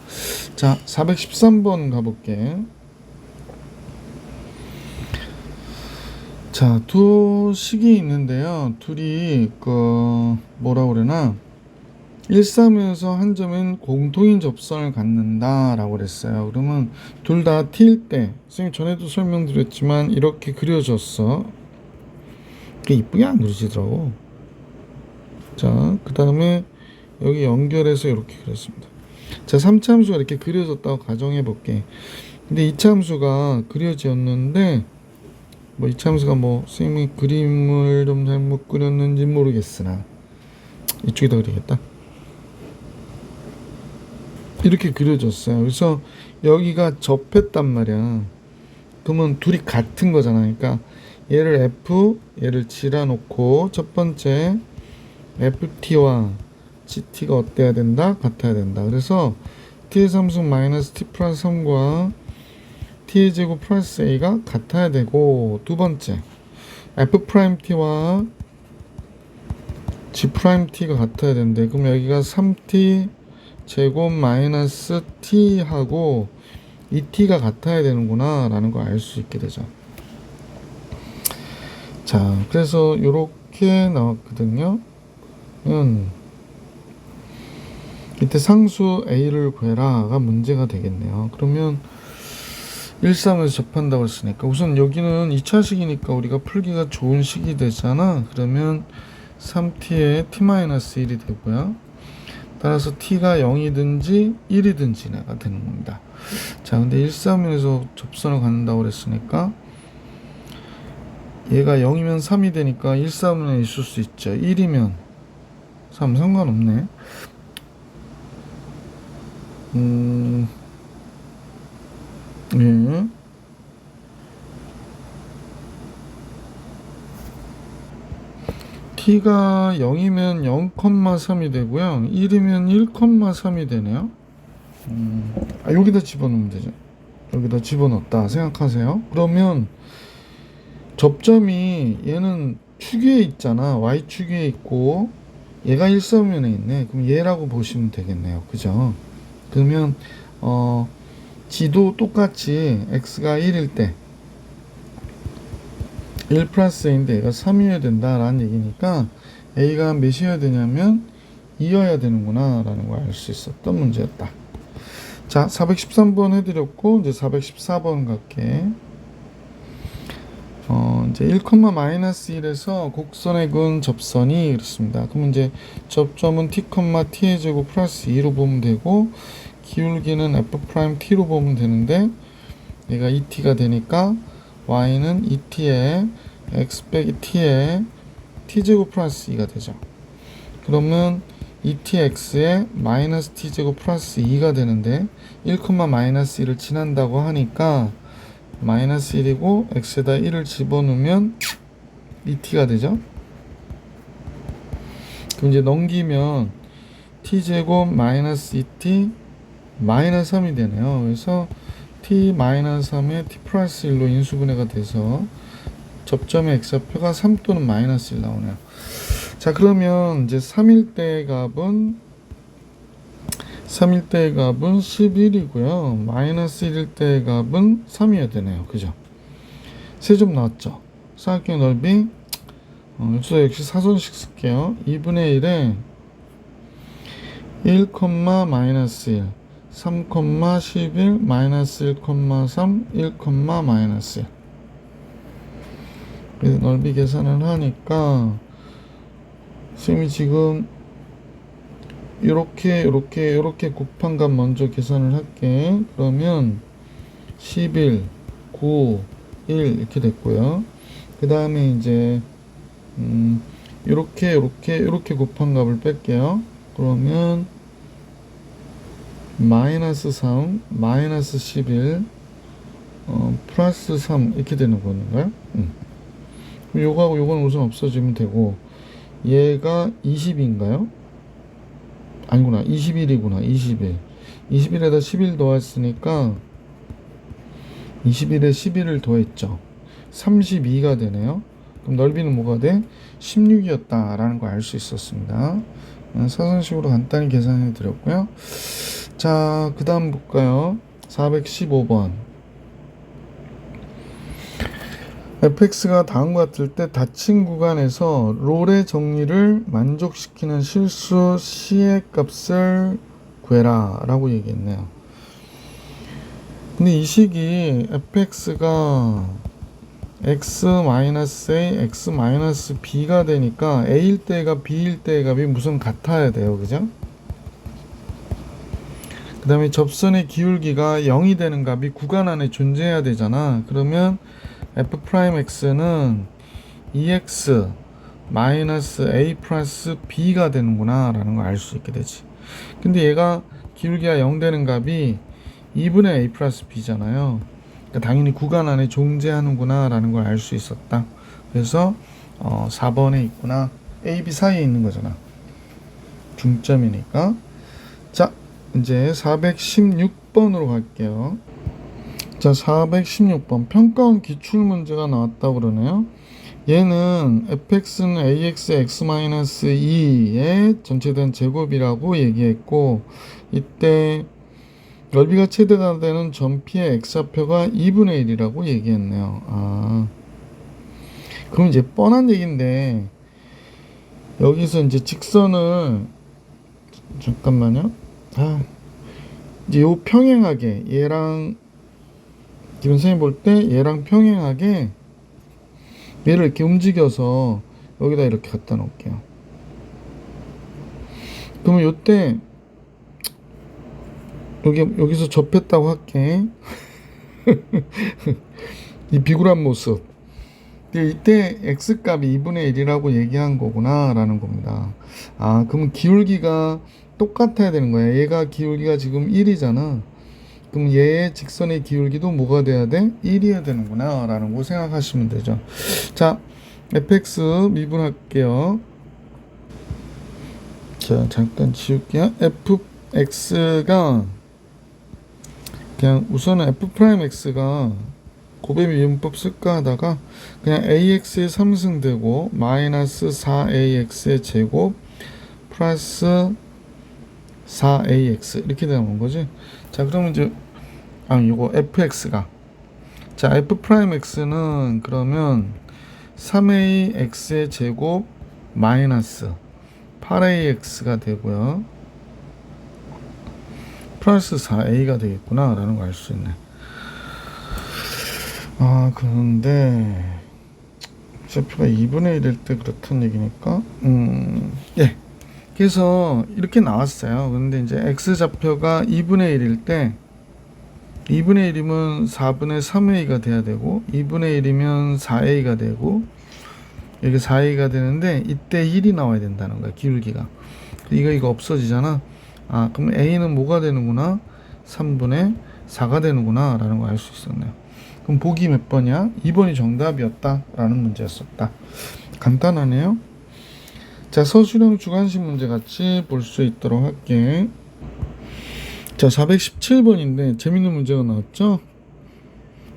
자, 413번 가볼게. 자, 두 식이 있는데요. 둘이 뭐라 그러나 1,3에서 한 점은 공통인 접선을 갖는다 라고 그랬어요. 그러면 둘 다 t일 때, 선생님 전에도 설명드렸지만 이렇게 그려졌어. 이게 이쁘게 안 그려지더라고. 자, 그 다음에 여기 연결해서 이렇게 그렸습니다. 자, 3차 함수가 이렇게 그려졌다고 가정해 볼게. 근데 2차 함수가 그려졌는데 뭐 2차 함수가 선생님이 그림을 좀 잘못 그렸는지 모르겠으나 이쪽에다 그리겠다. 이렇게 그려졌어요. 그래서 여기가 접했단 말이야. 그러면 둘이 같은 거잖아. 그러니까 얘를 F, 얘를 G라 놓고 첫 번째 FT와 GT가 어때야 된다? 같아야 된다. 그래서 T의 삼승 마이너스 T 플러스 3과 T의 제곱 플러스 A가 같아야 되고, 두 번째 F'T와 G'T가 같아야 된대. 그럼 여기가 3T 제곱 마이너스 T하고 2T가 같아야 되는구나 라는 걸 알 수 있게 되죠. 자, 그래서 이렇게 나왔거든요. 이때 상수 A를 구해라가 문제가 되겠네요. 그러면 1,3에서 접한다고 했으니까 우선 여기는 2차식이니까 우리가 풀기가 좋은 식이 되잖아. 그러면 3t에 t-1이 되고요. 따라서 t가 0이든지 1이든지 가 되는 겁니다. 자, 근데 1,3에서 접선을 갖는다고 그랬으니까 얘가 0이면 3이 되니까 1,3에 있을 수 있죠. 1이면 3 상관없네. 예. t가 0이면 0,3이 되고요. 1이면 1,3이 되네요. 여기다 집어넣으면 되죠. 여기다 집어넣었다 생각하세요. 그러면 접점이 얘는 축 위에 있잖아. y축 위에 있고 얘가 1,3면에 있네. 그럼 얘라고 보시면 되겠네요. 그죠? 그러면 g도 똑같이 x가 1일 때 1 플러스 a인데 얘가 3이어야 된다라는 얘기니까 a가 몇이어야 되냐면 2여야 되는구나 라는 걸 알 수 있었던 문제였다. 자, 413번 해드렸고 이제 414번 갈게. 이제 1,-1에서 곡선의 근 접선이 그렇습니다. 그럼 이제 접점은 t, t의 제곱 플러스 2로 보면 되고 기울기는 f't로 보면 되는데 얘가 2t가 되니까 y는 2t에 x 빼기 t에 t제곱 플러스 2가 되죠. 그러면 2tx에 마이너스 t제곱 플러스 2가 되는데 1,-1을 지난다고 하니까 마이너스 1이고 x에다 1을 집어넣으면 2t가 되죠. 그럼 이제 넘기면 t제곱 마이너스 2t 마이너스 3이 되네요. 그래서 t 마이너스 3에 t 플러스 1로 인수분해가 돼서 접점의 x좌표가 3 또는 마이너스 1 나오네요. 자, 그러면 이제 3일 때 값은 11이고요. 마이너스 1일 때 값은 3이어야 되네요. 그죠? 세점 나왔죠? 삼각형 넓이 여기서 역시 사선식 쓸게요. 2분의 1에 1, 마이너스 1 3, 11 마이너스 1,3 1, 마이너스 1. 그래서 넓이 계산을 하니까 선생님이 지금 이렇게 곱한 값 먼저 계산을 할게. 그러면 11, 9, 1 이렇게 됐고요. 그 다음에 이제 이렇게 곱한 값을 뺄게요. 그러면 마이너스 3, 마이너스 11, 플러스 3 이렇게 되는 건가요? 요거하고 요거는 우선 없어지면 되고 얘가 20인가요? 아니구나. 21이구나. 21. 21에다 11 더했으니까 21에 11을 더했죠. 32가 되네요. 그럼 넓이는 뭐가 돼? 16이었다라는 걸 알 수 있었습니다. 사선식으로 간단히 계산해 드렸고요. 자, 그 다음 볼까요? 415번. fx가 다음과 같을 때 닫힌 구간에서 롤의 정리를 만족시키는 실수 c의 값을 구해라 라고 얘기했네요. 근데 이 식이 fx가 x-a, x-b가 되니까 a일 때가 b일 때의 값이 무슨 같아야 돼요. 그죠? 그 다음에 접선의 기울기가 0이 되는 값이 구간 안에 존재해야 되잖아. 그러면 f'x는 2x 마이너스 a 플러스 b가 되는구나 라는 걸 알 수 있게 되지. 근데 얘가 기울기가 0 되는 값이 2분의 a 플러스 b잖아요. 그러니까 당연히 구간 안에 존재하는구나 라는 걸 알 수 있었다. 그래서 4번에 있구나. a, b 사이에 있는 거잖아. 중점이니까. 자, 이제 416번으로 갈게요. 자, 416번 평가원 기출문제가 나왔다고 그러네요. 얘는 fx는 ax x-2의 전체된 제곱이라고 얘기했고, 이때 넓이가 최대가 되는 전피의 x좌표가 2분의 1이라고 얘기했네요. 그럼 이제 뻔한 얘기인데, 여기서 이제 직선을 잠깐만요. 이제 요 평행하게 얘랑 기본 선생님 볼 때 얘랑 평행하게 얘를 이렇게 움직여서 여기다 이렇게 갖다 놓을게요. 그러면 요때 여기서 접했다고 할게. 이 비굴한 모습. 이때 x값이 2분의 1이라고 얘기한 거구나 라는 겁니다. 그러면 기울기가 똑같아야 되는 거야. 얘가 기울기가 지금 1이잖아. 그럼 얘의 직선의 기울기도 뭐가 돼야 돼? 1이어야 되는구나 라는 거 생각하시면 되죠. 자, fx 미분할게요. 자, 잠깐 지울게요. fx가 그냥 우선은 f'x가 곱의 미분법 쓸까 하다가 그냥 ax의 3승되고 마이너스 4ax의 제곱 플러스 4ax 이렇게 되는 거지. 자, 그러면 이제 요거 fx가 자 f'x는 그러면 3ax의 제곱 마이너스 8ax가 되고요. 플러스 4a가 되겠구나 라는 걸 알 수 있네. 그런데 좌표가 2분의 1일 때 그렇다는 얘기니까 예. 그래서 이렇게 나왔어요. 근데 이제 x좌표가 2분의 1일 때 2분의 1이면 4분의 3a가 돼야 되고 2분의 1이면 4a가 되고 여기 4a가 되는데 이때 1이 나와야 된다는 거야. 기울기가. 이거 없어지잖아. 그럼 a는 뭐가 되는구나? 3분의 4가 되는구나 라는 걸 알 수 있었네요. 그럼 보기 몇 번이야? 2번이 정답이었다 라는 문제였었다. 간단하네요. 자, 서술형 주관식 문제 같이 볼 수 있도록 할게. 자, 417번인데 재밌는 문제가 나왔죠?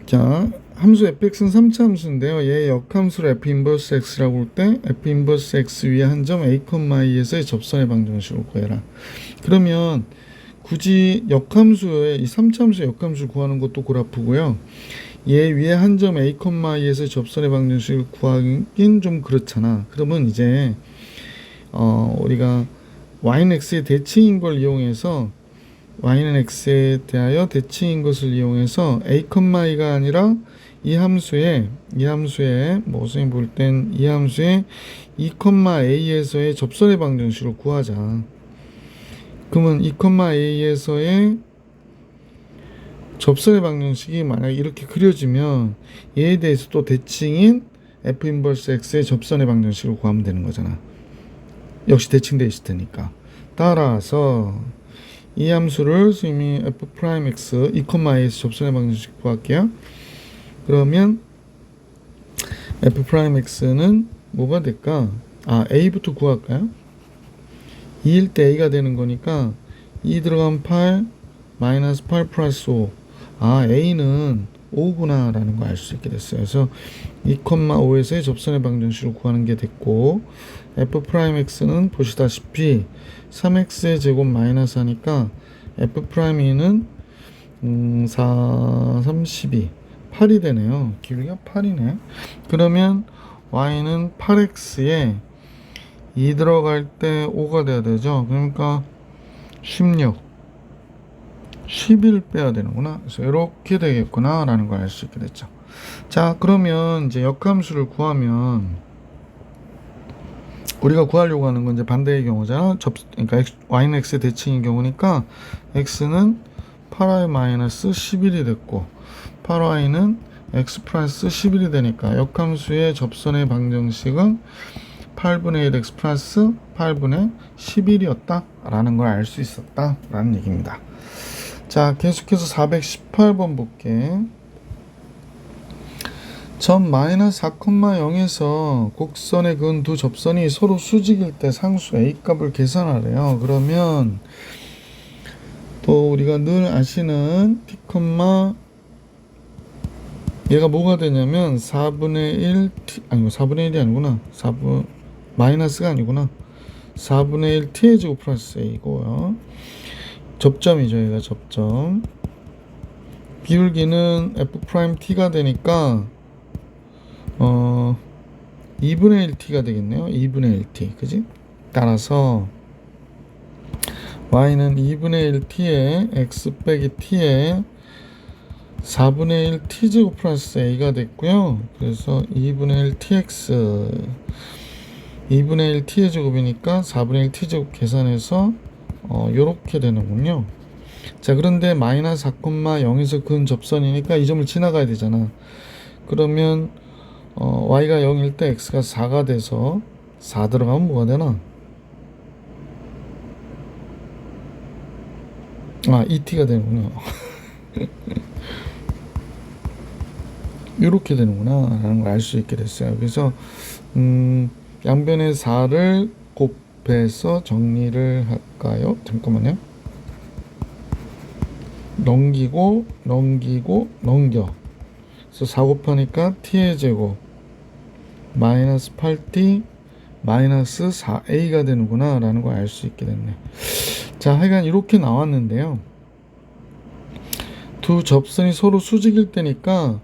자, 함수 fx는 3차 함수인데요. 얘 역함수를 f 인버스 x라고 볼 때 f 인버스 x 위에 한 점 a, e에서의 접선의 방정식을 구해라. 그러면 굳이 역함수의 이 3차 함수의 역함수를 구하는 것도 그래프고요. 얘 위에 한 점 a, e에서의 접선의 방정식을 구하긴 좀 그렇잖아. 그러면 이제 우리가 y는 x의 대칭인 걸 이용해서 y는 x에 대하여 대칭인 것을 이용해서 a, e가 아니라 이 함수에 뭐 선생님 볼 땐 이 함수에 2,a에서의 접선의 방정식을 구하자. 그러면 2,a에서의 접선의 방정식이 만약 이렇게 그려지면 얘에 대해서 또 대칭인 f 인버스 x의 접선의 방정식을 구하면 되는 거잖아. 역시 대칭되어 있을 테니까. 따라서 이 함수를 선생님이 f'x 2,a에서 접선의 방정식 구할게요. 그러면 f'x는 뭐가 될까? a부터 구할까요? 2일 때 a가 되는 거니까 2 들어간 8 마이너스 8 플러스 5. 아, a는 5구나 라는 거 알 수 있게 됐어요. 그래서 2,5에서의 접선의 방정식을 구하는 게 됐고, f'x는 보시다시피 3x의 제곱 마이너스 하니까 f'는 4, 32, 8이 되네요. 기울기가 8이네. 그러면 y는 8x에 2 들어갈 때 5가 돼야 되죠. 그러니까 16, 11 빼야 되는구나. 그래서 이렇게 되겠구나 라는 걸 알 수 있게 됐죠. 자, 그러면 이제 역함수를 구하면 우리가 구하려고 하는 건 이제 반대의 경우잖아. 그러니까 y는 x의 대칭인 경우니까 x는 8y 마이너스 11이 됐고 8y는 x 플러스 11이 되니까 역함수의 접선의 방정식은 8분의 1 x 플러스 8분의 11이었다 라는 걸 알 수 있었다 라는 얘기입니다. 자, 계속해서 418번 볼게. 점 마이너스 4,0에서 곡선에 그은 두 접선이 서로 수직일 때 상수 a 값을 계산하래요. 그러면 또 우리가 늘 아시는 t, 얘가 뭐가 되냐면 4분의 1 아니고 4분의 1이 아니구나. 마이너스가 아니구나. 4분의 1 t의 제곱 플러스 a고요. 접점이죠. 얘가 접점. 기울기는 f't가 되니까 2분의 1t가 되겠네요. 2분의 1t. 그지? 따라서 y는 2분의 1t에 x 빼기 t에 4분의 1 t제곱 플러스 a가 됐고요. 그래서 2분의 1 tx 2분의 1 t의 제곱이니까 4분의 1 t제곱 계산해서 요렇게 되는군요. 자, 그런데 마이너스 4,0에서 근 접선이니까 이 점을 지나가야 되잖아. 그러면 y가 0일 때 x가 4가 돼서 4 들어가면 뭐가 되나? 아, 2t가 되는군요. 이렇게 되는구나 라는 걸 알 수 있게 됐어요. 그래서 양변의 4를 곱해서 정리를 할까요? 잠깐만요. 넘기고 넘겨. 그래서 4 곱하니까 t의 제곱 마이너스 8t 마이너스 4a가 되는구나 라는 걸 알 수 있게 됐네. 자, 하여간 이렇게 나왔는데요. 두 접선이 서로 수직일 때니까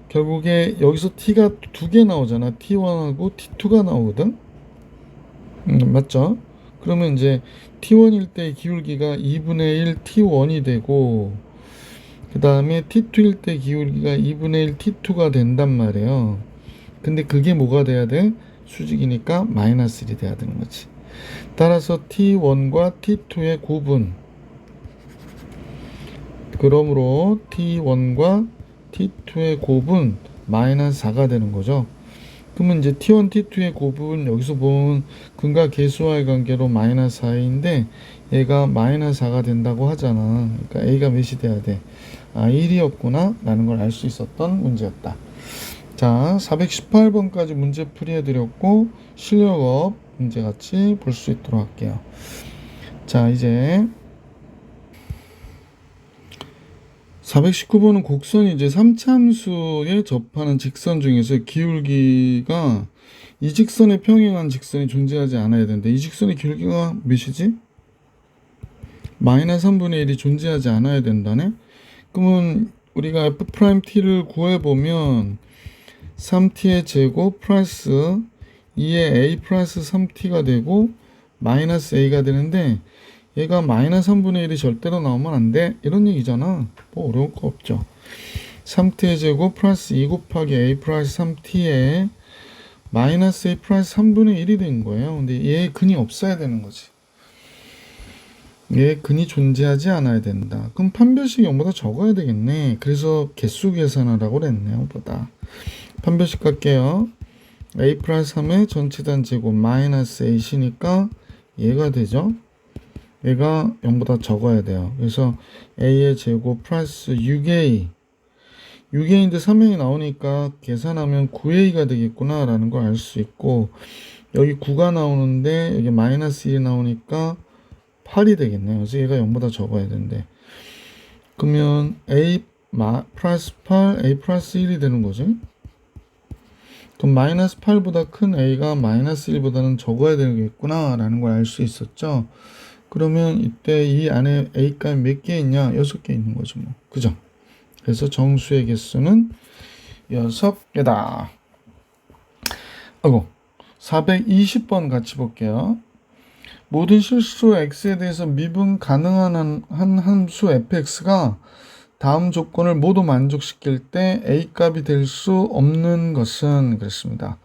결국에 여기서 t가 두 개 나오잖아. t1하고 t2가 나오거든. 맞죠? 그러면 이제 t1일 때 기울기가 2분의 1 t1이 되고, 그 다음에 t2일 때 기울기가 2분의 1 t2가 된단 말이에요. 근데 그게 뭐가 돼야 돼? 수직이니까 마이너스 1이 돼야 되는 거지. 따라서 t1과 t2의 곱은, 그러므로 t1과 t2의 곱은 마이너스 4가 되는 거죠. 그러면 이제 t1, t2의 곱은 여기서 보면 근과 계수와의 관계로 마이너스 4인데 얘가 마이너스 4가 된다고 하잖아. 그러니까 a가 몇이 돼야 돼? 아, 1이었구나 라는 걸 알 수 있었던 문제였다. 자, 418번까지 문제 풀이해드렸고 실력업 문제 같이 볼 수 있도록 할게요. 자, 이제 419번은 곡선이 이제 3차함수에 접하는 직선 중에서 기울기가 이 직선에 평행한 직선이 존재하지 않아야 되는데 이 직선의 기울기가 몇이지? 마이너스 3분의 1이 존재하지 않아야 된다네? 그러면 우리가 f't를 구해보면 3t의 제곱 플러스 2의 a 플러스 3t가 되고 마이너스 a가 되는데 얘가 마이너스 3분의 1이 절대로 나오면 안 돼. 이런 얘기잖아. 뭐 어려울 거 없죠. 3t의 제곱 플러스 2 곱하기 a 플러스 3t에 마이너스 a 플러스 3분의 1이 된 거예요. 근데 얘의 근이 없어야 되는 거지. 얘의 근이 존재하지 않아야 된다. 그럼 판별식이 0보다 적어야 되겠네. 그래서 개수 계산하라고 그랬네. 0보다. 판별식 갈게요. a 플러스 3의 전체단 제곱 마이너스 a시니까 얘가 되죠. 얘가 0보다 적어야 돼요. 그래서 a의 제곱 플러스 6a 6a인데 3a 나오니까 계산하면 9a가 되겠구나 라는 걸 알 수 있고, 여기 9가 나오는데 여기 마이너스 1이 나오니까 8이 되겠네요. 그래서 얘가 0보다 적어야 되는데, 그러면 a 플러스 8, a 플러스 1이 되는 거지. 그럼 마이너스 8보다 큰 a가 마이너스 1보다는 적어야 되겠구나 라는 걸 알 수 있었죠. 그러면 이때 이 안에 a 값이 몇 개 있냐? 6개 있는 거죠, 뭐. 그죠? 그래서 정수의 개수는 6개다. 아이고, 420번 같이 볼게요. 모든 실수 x에 대해서 미분 가능한 한 함수 fx가 다음 조건을 모두 만족시킬 때 a 값이 될 수 없는 것은 그랬습니다.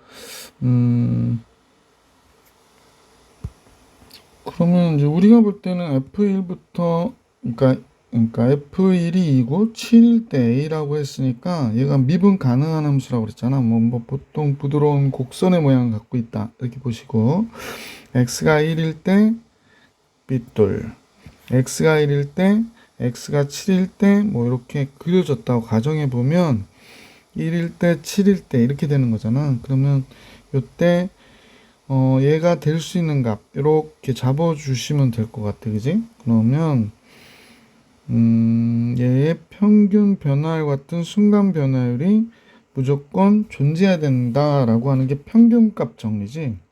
그러면 이제 우리가 볼 때는 f1부터 그러니까 f1이 2고 7일 때 a라고 했으니까 얘가 미분 가능한 함수라고 그랬잖아. 뭐 보통 부드러운 곡선의 모양을 갖고 있다 이렇게 보시고, x가 1일 때 빗돌, x가 1일 때, x가 7일 때 뭐 이렇게 그려졌다고 가정해 보면 1일 때, 7일 때 이렇게 되는 거잖아. 그러면 요때 얘가 될 수 있는 값 이렇게 잡아주시면 될 것 같아, 그지? 그러면 얘의 평균 변화율 같은 순간 변화율이 무조건 존재해야 된다라고 하는 게 평균값 정리지.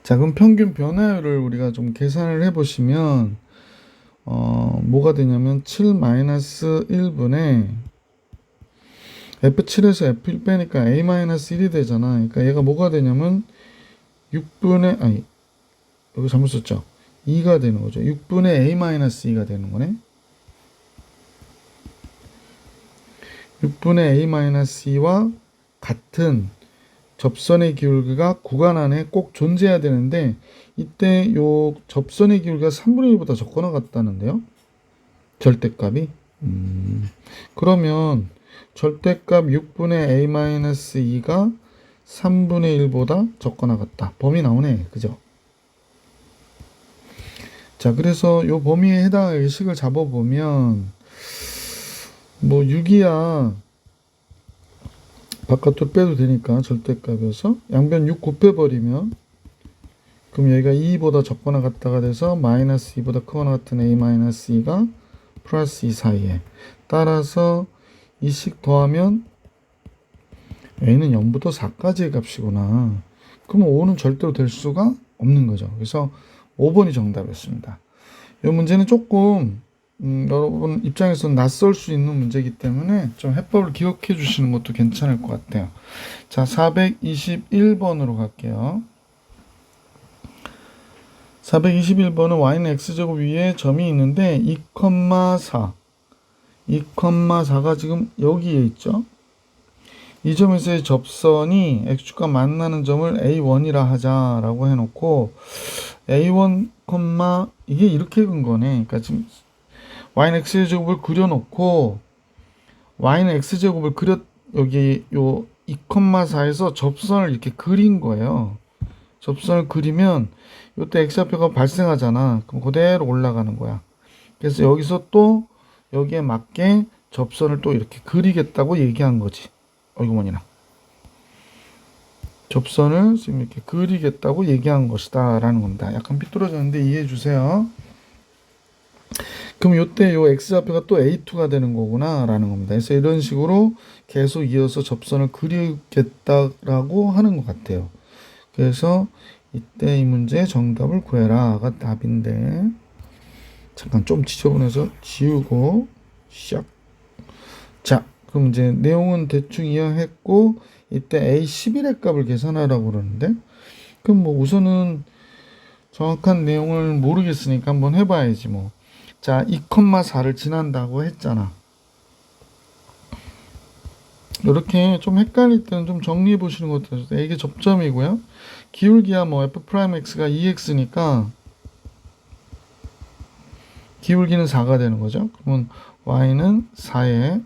자, 그럼 평균 변화율을 우리가 좀 계산을 해보시면 뭐가 되냐면 7-1분의 F7에서 F1 빼니까 A-1이 되잖아. 그러니까 얘가 뭐가 되냐면 6분의 아니 여기 잘못 썼죠. 2가 되는 거죠. 6분의 A-2가 되는 거네. 6분의 A-2와 같은 접선의 기울기가 구간 안에 꼭 존재해야 되는데, 이때 요 접선의 기울기가 3분의 1보다 적거나 같다는데요. 절대값이. 그러면 절대값 6분의 A-2가 3분의 1보다 적거나 같다. 범위 나오네. 그죠? 자, 그래서 요 범위에 해당하는 식을 잡아보면 뭐 6이야 바깥으로 빼도 되니까 절대값이어서 양변 6 곱해버리면, 그럼 여기가 2보다 적거나 같다가 돼서 마이너스 2보다 크거나 같은 A-2가 플러스 2 사이에, 따라서 이식 더하면 A는 0부터 4까지의 값이구나. 그러면 5는 절대로 될 수가 없는 거죠. 그래서 5번이 정답이었습니다. 이 문제는 조금 여러분 입장에서는 낯설 수 있는 문제이기 때문에 좀 해법을 기억해 주시는 것도 괜찮을 것 같아요. 자, 421번으로 갈게요. 421번은 y는 x제곱 위에 점이 있는데 2,4 2,4가 지금 여기에 있죠. 이 점에서의 접선이 x축과 만나는 점을 A1이라 하자라고 해놓고, A1, 이게 이렇게 근 거네. 그러니까 지금 y는 x제곱을 그려놓고 y는 x제곱을 여기 요 2,4에서 접선을 이렇게 그린 거예요. 접선을 그리면 요때 x좌표가 발생하잖아. 그럼 그대로 올라가는 거야. 그래서 여기서 또 여기에 맞게 접선을 또 이렇게 그리겠다고 얘기한 거지. 어이구머니나. 접선을 지금 이렇게 그리겠다고 얘기한 것이다 라는 겁니다. 약간 삐뚤어졌는데 이해해 주세요. 그럼 요때 요 x좌표가 또 a2가 되는 거구나 라는 겁니다. 그래서 이런 식으로 계속 이어서 접선을 그리겠다라고 하는 것 같아요. 그래서 이때 이 문제의 정답을 구해라가 답인데, 잠깐 좀 지저분해서 지우고 시작. 자, 그럼 이제 내용은 대충 이해했고, 이때 A11의 값을 계산하라고 그러는데, 그럼 뭐 우선은 정확한 내용을 모르겠으니까 한번 해봐야지 뭐. 자, 2,4를 지난다고 했잖아. 이렇게 좀 헷갈릴 때는 좀 정리해 보시는 것도 좋아요. 이게 접점이고요. 기울기야 뭐 f'x가 2x니까 기울기는 4가 되는 거죠. 그러면 y는 4에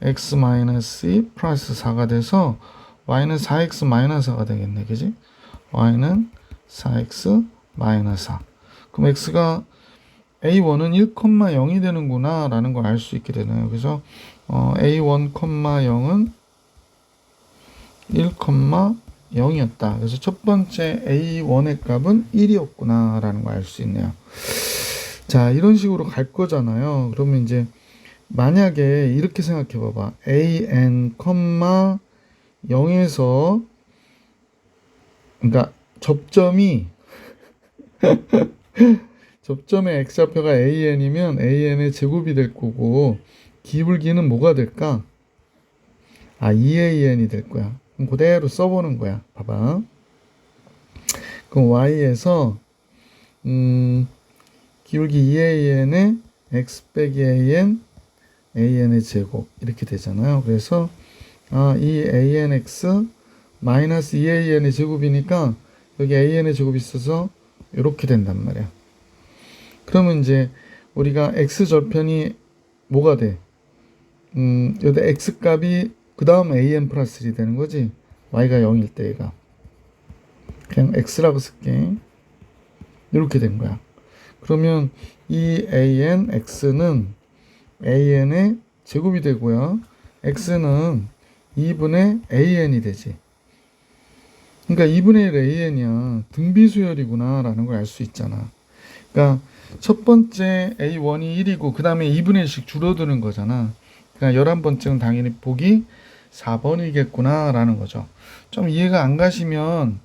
x-2 플러스 4가 돼서 y는 4x-4가 되겠네. 그지? y는 4x-4. 그럼 x가 a1은 1,0이 되는구나 라는 걸 알 수 있게 되네요. 그래서 a1,0은 1,0 0이었다. 그래서 첫 번째 A1의 값은 1이었구나 라는 걸 알 수 있네요. 자, 이런 식으로 갈 거잖아요. 그러면 이제 만약에 이렇게 생각해 봐봐. an, 0에서 그러니까 접점이 접점의 x좌표가 an이면 an의 제곱이 될 거고 기울기는 뭐가 될까? 2an이 될 거야. 그럼 그대로 써보는 거야. 봐봐. 그럼 y에서 기울기 2an에 x 빼기 an의 제곱 이렇게 되잖아요. 그래서 이 anx 마이너스 2an의 제곱이니까 여기 an의 제곱이 있어서 이렇게 된단 말이야. 그러면 이제 우리가 x절편이 뭐가 돼? 여기다 x값이 그 다음 an 플러스 1이 되는 거지. y가 0일 때 얘가 그냥 x라고 쓸게. 이렇게 된 거야. 그러면 이 x는 an의 제곱이 되고요. x는 2분의 an이 되지. 그러니까 2분의 1 an이야. 등비수열이구나 라는 걸 알 수 있잖아. 그러니까 첫 번째 a1이 1이고 그 다음에 2분의 1씩 줄어드는 거잖아. 그러니까 11번째는 당연히 보기 4번이겠구나 라는 거죠. 좀 이해가 안 가시면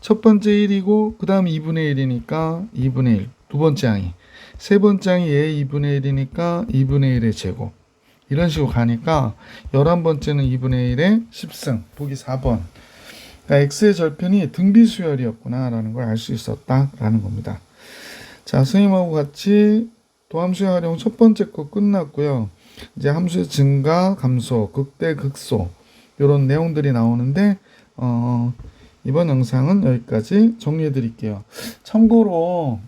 첫 번째 1이고 그 다음 2분의 1이니까 2분의 1 두 번째 항이 세 번째 항이 얘 2분의 1이니까 2분의 1의 제곱 이런 식으로 가니까 11번째는 2분의 1의 10승 보기 4번. 그러니까 x의 절편이 등비수열이었구나 라는 걸 알 수 있었다 라는 겁니다. 자, 선생님하고 같이 도함수의 활용 첫 번째 거 끝났고요. 이제 함수의 증가, 감소, 극대, 극소 이런 내용들이 나오는데 이번 영상은 여기까지 정리해 드릴게요. 참고로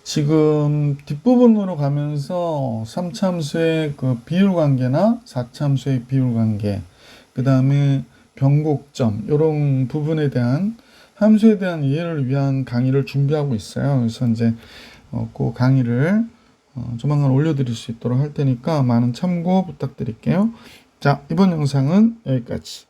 지금 뒷부분으로 가면서 3차 함수의 그 비율 관계나 4차 함수의 비율 관계, 그 다음에 변곡점 이런 부분에 대한 함수에 대한 이해를 위한 강의를 준비하고 있어요. 그래서 이제 그 강의를 조만간 올려드릴 수 있도록 할 테니까 많은 참고 부탁드릴게요. 자, 이번 영상은 여기까지.